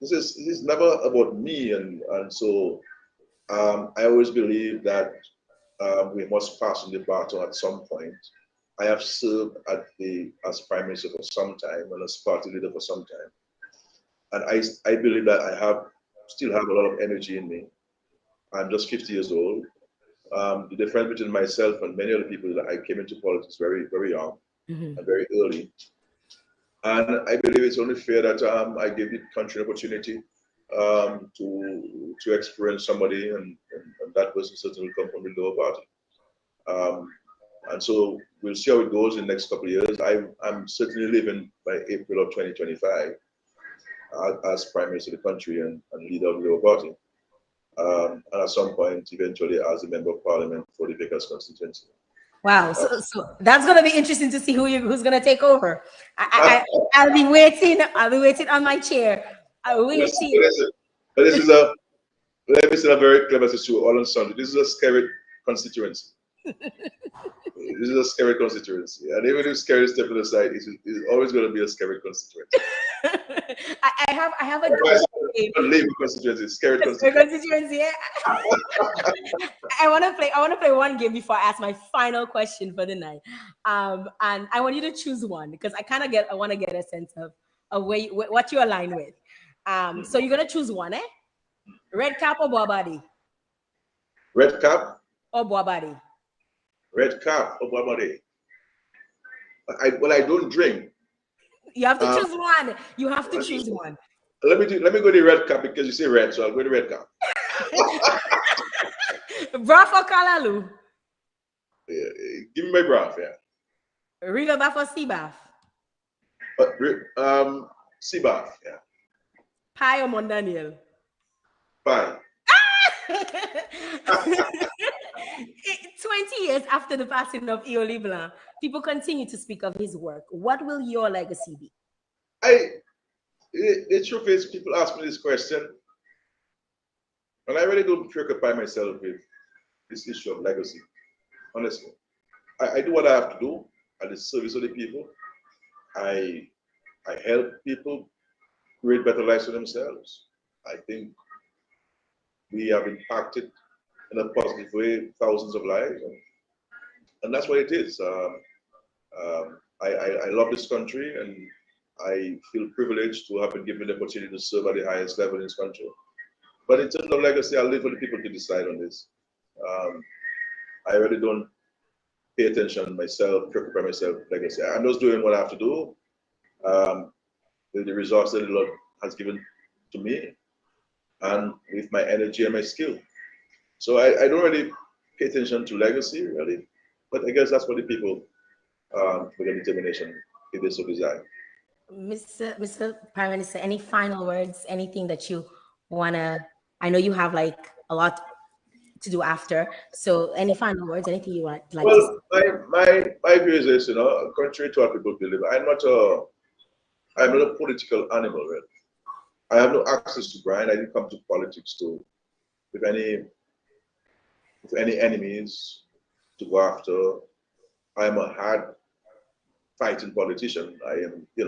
this is never about me, and so I always believe that we must pass on the baton at some point. I have served as prime minister for some time and as party leader for some time, and I believe that I still have a lot of energy in me. I'm just 50 years old. The difference between myself and many other people is that I came into politics very young Mhm. and very early, and I believe it's only fair that I give the country an opportunity to experience somebody, and that person certainly will come from the lower party. Um, and so we'll see how it goes in the next couple of years. I'm certainly leaving by April of 2025 as prime minister of the country and leader of the Labour Party. And at some point, eventually, as a member of parliament for the Vickers constituency. Wow, Uh, so that's gonna be interesting to see who's gonna take over. I'll be waiting. I'll be waiting on my chair. I'll waiting. this is a let me say a very clever to all on Sunday. This is a Skerrit constituency. This is a Skerrit constituency, and even if Skerrit step aside, it's always going to be a Skerrit constituency. I have a Labour constituency, Skerrit constituency. constituency. I want to play one game before I ask my final question for the night. And I want you to choose one because I want to get a sense of what you align with. So you're gonna choose one, eh? Red cap or Boabadi? Red cap, Or Boabadi? red cap, Obama. I don't drink. You have to Um, choose one. You have to choose one. let me go to red cap because you say red, so I'll go to red cap. Braf or Kalalu? Give me my breath, yeah. River bath or sea bath? But sea bath, yeah. Pie or Mondaniel? Fine. 20 years after the passing of Eoli Blanc, people continue to speak of his work. What will your legacy be? The truth is, people ask me this question, and I really don't preoccupy myself with this issue of legacy. Honestly, I do what I have to do at the service of the people. I I help people create better lives for themselves. I think we have impacted in a positive way thousands of lives, and that's what it is. I love this country, and I feel privileged to have been given the opportunity to serve at the highest level in this country. But in terms of legacy, I'll leave for the people to decide on this. Um, I really don't pay attention myself, preoccupy myself with legacy. I'm just doing what I have to do. Um, with the resources that the Lord has given to me, and with my energy and my skill. So I don't really pay attention to legacy, really. But I guess that's what the people, with their determination, if they so desire. Mr. Prime Minister, any final words, anything that you wanna? I know you have like a lot to do after. So any final words, anything you want like to say? Well, my view is this, contrary to what people believe, I'm not a political animal, really. I have no access to grind. I didn't come to politics to with any enemies to go after. I'm a hard fighting politician. I am a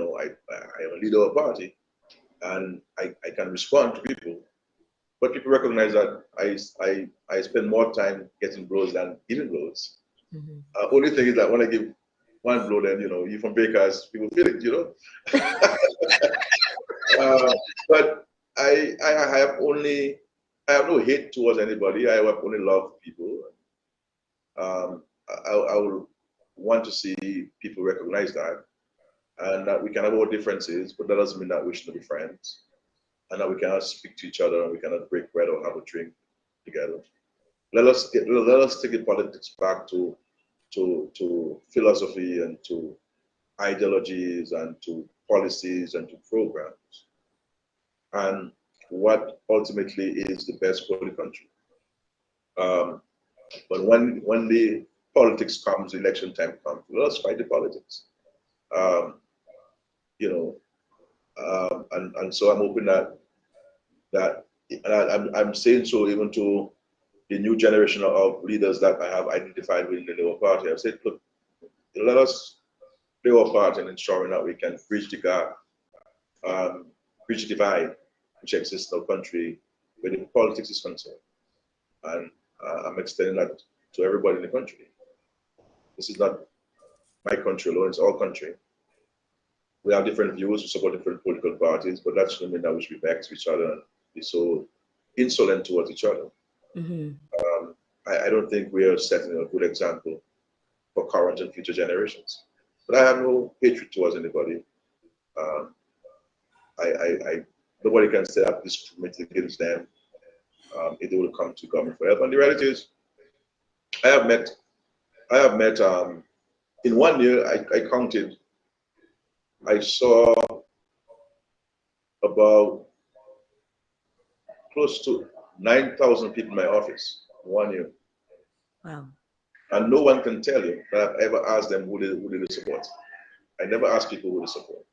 leader of a party, and I can respond to people. But people recognize that I spend more time getting blows than giving blows. Mhm. Only thing is that when I give one blow, then you from Bakers, people feel it. Uh, but I have no hate towards anybody. I have only love for people. I will want to see people recognize that, and that we can have our differences, but that doesn't mean that we shouldn't be friends, and that we cannot speak to each other and we cannot break bread or have a drink together. Let us take the politics back to philosophy and to ideologies and to policies and to programs, and what ultimately is the best for the country. Um, but when the politics comes, election time comes, let us fight the politics. You know, and so I'm hoping that and I'm saying so even to the new generation of leaders that I have identified within the Labour Party. I've said, look, let us play our part in ensuring that we can bridge the gap, bridge the divide which exists in our country where the politics is concerned. And I'm extending that to everybody in the country. This is not my country alone, it's our country. We have different views, we support different political parties, but that shouldn't mean that we should be back to each other and be so insolent towards each other. I don't think we are setting a good example for current and future generations. But I have no hatred towards anybody. Nobody can say I've discriminated against them if they will come to government for help. And the reality is, I have met in 1 year, I counted, I saw about close to 9,000 people in my office in 1 year. Wow. And no one can tell you that I've ever asked them who they support. I never ask people who they support.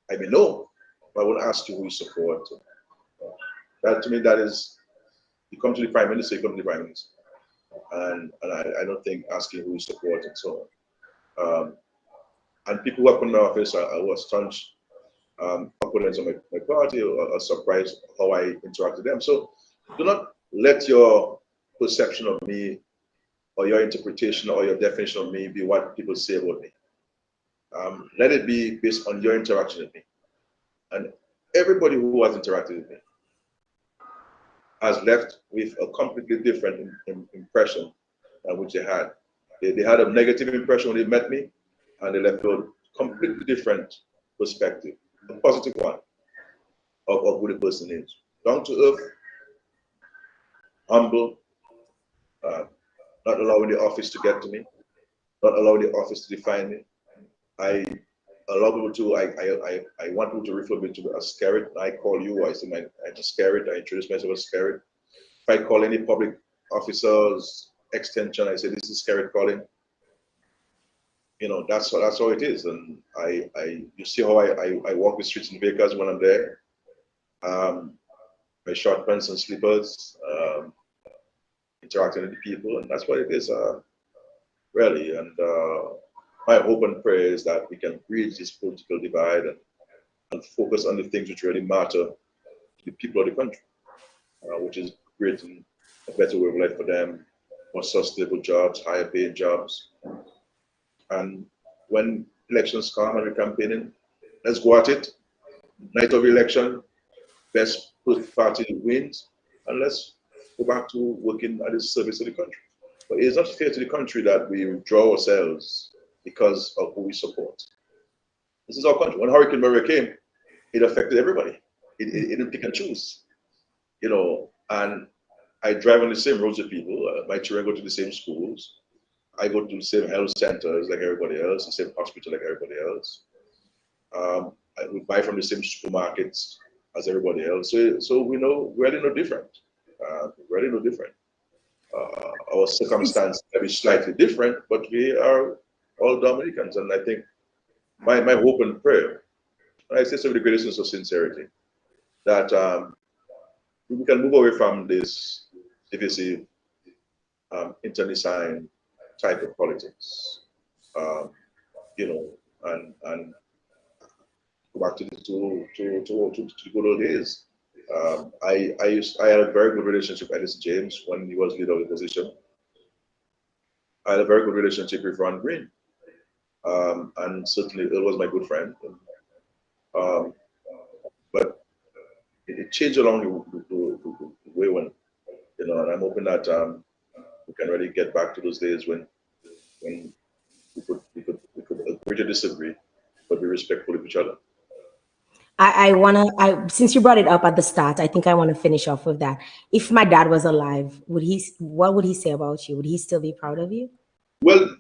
I may know, but I won't ask you who you support. That to me, that is, you come to the Prime Minister, you come to the Prime Minister. And I don't think asking who you support and so on. And people who are coming to my office are staunch opponents of my party or are surprised how I interact with them. So do not let your perception of me or your interpretation or your definition of me be what people say about me. Let it be based on your interaction with me. And everybody who has interacted with me has left with a completely different impression than which they had. They had a negative impression when they met me, and they left with a completely different perspective, a positive one of who the person is. Down to earth, humble, not allowing the office to get to me, not allowing the office to define me. I allow people to, I want people to refer me to as Skerrit. I call you, I say I'm a Skerrit, I introduce myself as Skerrit. If I call any public officers extension, I say this is Skerrit calling. You know, that's how it is. And you see how I walk the streets in Vegas when I'm there. My short pants and slippers, interacting with the people, and that's what it is, really. And my hope and prayer is that we can bridge this political divide and focus on the things which really matter to the people of the country, which is creating a better way of life for them, more sustainable jobs, higher paying jobs. And when elections come and we're campaigning, let's go at it. Night of election, best party wins, and let's go back to working at the service of the country. But it's not fair to the country that we withdraw ourselves because of who we support. This is our country. When Hurricane Maria came, it affected everybody. It didn't pick and choose, you know. And I drive on the same roads with people. My children go to the same schools. I go to the same health centers like everybody else, the same hospital like everybody else. I would buy from the same supermarkets as everybody else. So we know we're really no different. Really no different. Our circumstances may be slightly different, but we are all Dominicans. And I think my hope and prayer, and I say so with the greatest sense of sincerity, that we can move away from this divisive, internecine type of politics, you know, and go back to the good old days. I had a very good relationship with Edison James when he was leader of the opposition. I had a very good relationship with Ron Green, and certainly Earl was my good friend. But it changed along the way when, you know, and I'm hoping that we can really get back to those days when we could agree to disagree, but be respectful of each other. Since you brought it up at the start, I think I want to finish off with that. If my dad was alive, what would he say about you? Would he still be proud of you? Well,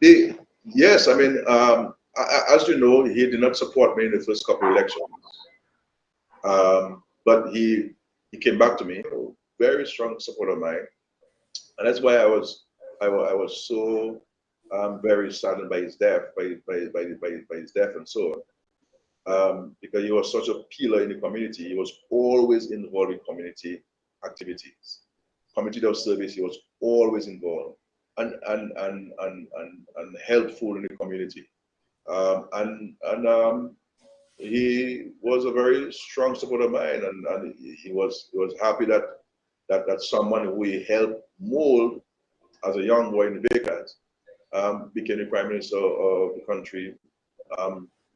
yes, I mean, as you know, he did not support me in the first couple of elections. But he came back to me, a very strong supporter of mine. And that's why I was so very saddened by his death, by his death and so on. Because he was such a pillar in the community. He was always involved in community activities. Community of service, he was always involved and helpful in the community. He was a very strong supporter of mine, and he was happy that someone who he helped mold as a young boy in the Bakers became the prime minister of the country,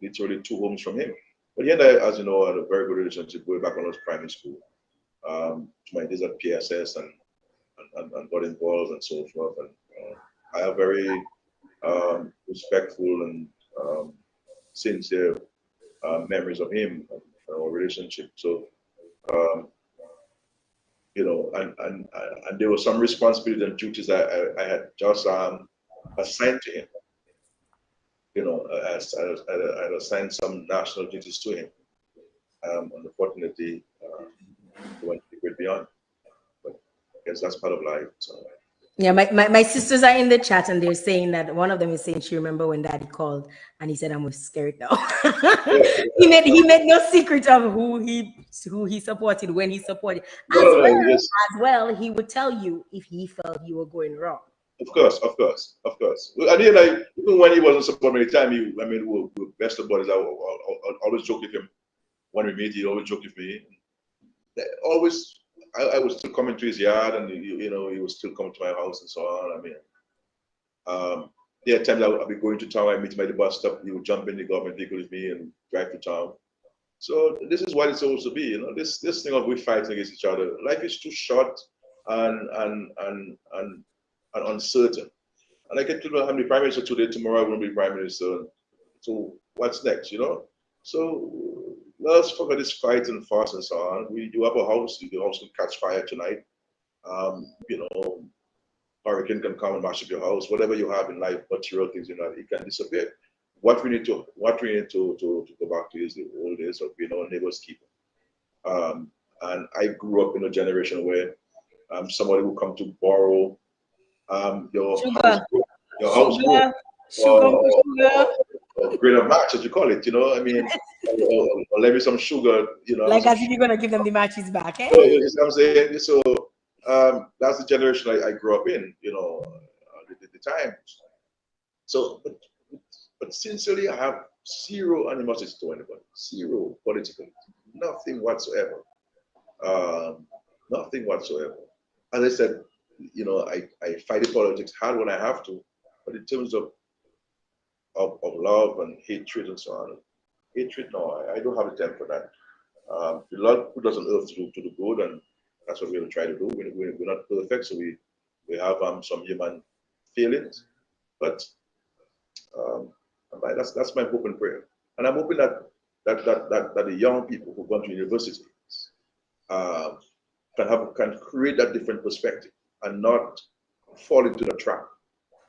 literally 2 homes from him. But he and I, as you know, had a very good relationship way back when I was primary school. To my days at PSS and got involved and so forth. And I have very respectful and sincere memories of him and our relationship. So, you know, and there was some responsibility and duties I had just assigned to him. You know, I had assigned some national duties to him. Unfortunately, he went a bit beyond. But I guess that's part of life. So. Yeah, my sisters are in the chat and they're saying that one of them is saying she remember when Daddy called and he said I'm with Skerrit now. he made no secret of who he supported when he supported. As well, he would tell you if he felt you were going wrong. Of course. I mean, like even when he wasn't supporting me, the time we were best of buddies. I always joke with him when we meet. He always joke with me. I was still coming to his yard, and you know, he was still coming to my house and so on. I mean, there are times I'll be going to town. I meet him at the bus stop. He would jump in the government vehicle with me and drive to town. So this is what it's supposed to be. You know, this thing of we fighting against each other. Life is too short and uncertain. And I get to know I'm the prime minister today. Tomorrow I won't be prime minister. So what's next? You know. So let's forget this fight and fuss and so on. We do have a house. The house can catch fire tonight. You know, hurricane can come and mash up your house. Whatever you have in life, material things, you know, it can disappear. What we need to go back to is the old days of being our neighbor's keeper. And I grew up in a generation where somebody would come to borrow your house grain of match, as you call it, you know. I mean, or lend me some sugar, you know. Like as if you're gonna give them the matches back, eh? So, you know what I'm saying? So that's the generation I grew up in, you know, the time. So, but sincerely, I have zero animosity to anybody, zero politically, nothing whatsoever, nothing whatsoever. As I said, you know, I fight the politics hard when I have to, but in terms of love and hatred and so on, hatred, no, I don't have the time for that. The Lord put us on earth to do good, and that's what we're going to try to do. We're not perfect, so we have some human feelings, but that's my hope and prayer. And I'm hoping that the young people who go to universities can create that different perspective and not fall into the trap,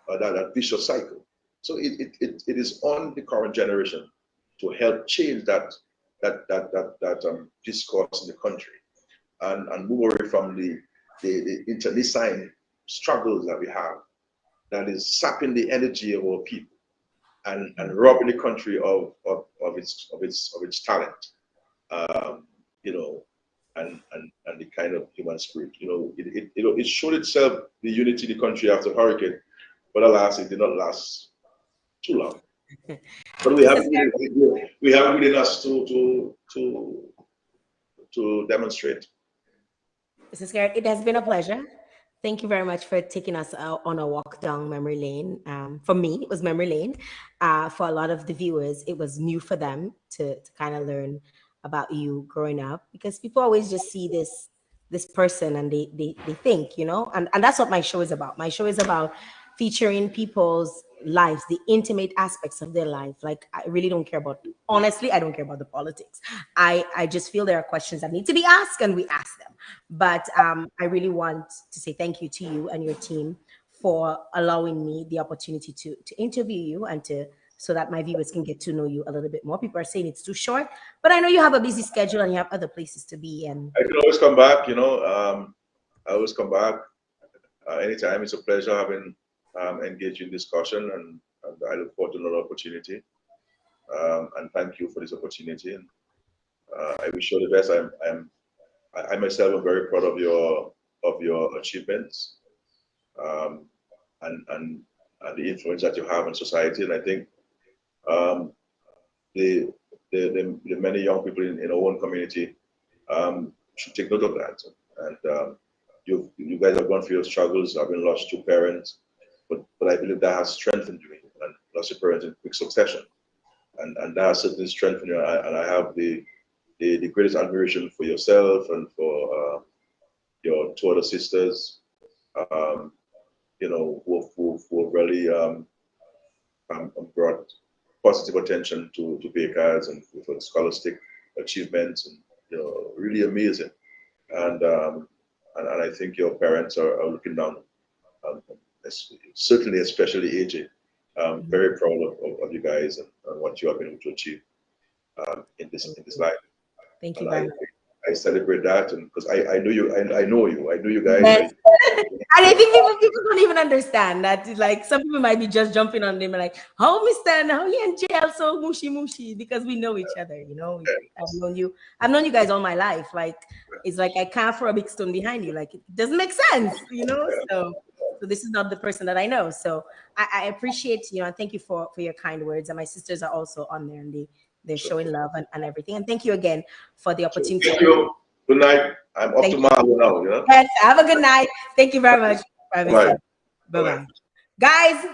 that vicious cycle. So it is on the current generation to help change that discourse in the country and move away from the internecine struggles that we have that is sapping the energy of our people and robbing the country of its talent, you know, and the kind of human spirit. You know, it showed itself, the unity in the country after hurricane, but alas, it did not last too long. But we have within us to demonstrate. Mrs. Skerrit, it has been a pleasure. Thank you very much for taking us on a walk down memory lane. For me, it was memory lane. For a lot of the viewers, it was new for them to kind of learn about you growing up, because people always just see this person and they think, you know, and that's what my show is about. My show is about featuring people's lives, the intimate aspects of their life. Like, I really don't care about, honestly, I don't care about the politics. I just feel there are questions that need to be asked and we ask them. But I really want to say thank you to you and your team for allowing me the opportunity to interview you and so that my viewers can get to know you a little bit more. People are saying it's too short, but I know you have a busy schedule and you have other places to be. And I can always come back, you know. I always come back anytime. It's a pleasure having engage in discussion, and I look forward to another opportunity. And thank you for this opportunity. And I wish you all the best. I myself am very proud of your achievements, and the influence that you have on society. And I think the many young people in our own community should take note of that. And you guys have gone through your struggles, having lost two parents, but I believe that has strengthened you, and lost your parents in quick succession, and that has certainly strengthened you. And I have the greatest admiration for yourself and for your two other sisters, you know, who really brought positive attention to Bakers and for scholastic achievements, and you know, really amazing. And I think your parents are looking down, certainly, especially AJ. Very proud of you guys, and what you have been able to achieve in this life. Thank you very much. I celebrate that, and because I know you, I know you guys. Yes. And I think people don't even understand that. Like, some people might be just jumping on them and like, how Mr. and how you and Jael so mushy, because we know each other, you know. I've known you guys all my life. Like, it's like I can't throw a big stone behind you. Like, it doesn't make sense, you know. So this is not the person that I know. So I appreciate, you know, and thank you for your kind words. And my sisters are also on there, and they're showing love and everything. And thank you again for the opportunity. Thank you. Good night. I'm off to Marlow now. You know? Yes, have a good night. Thank you very much. Bye. Bye-bye. Guys,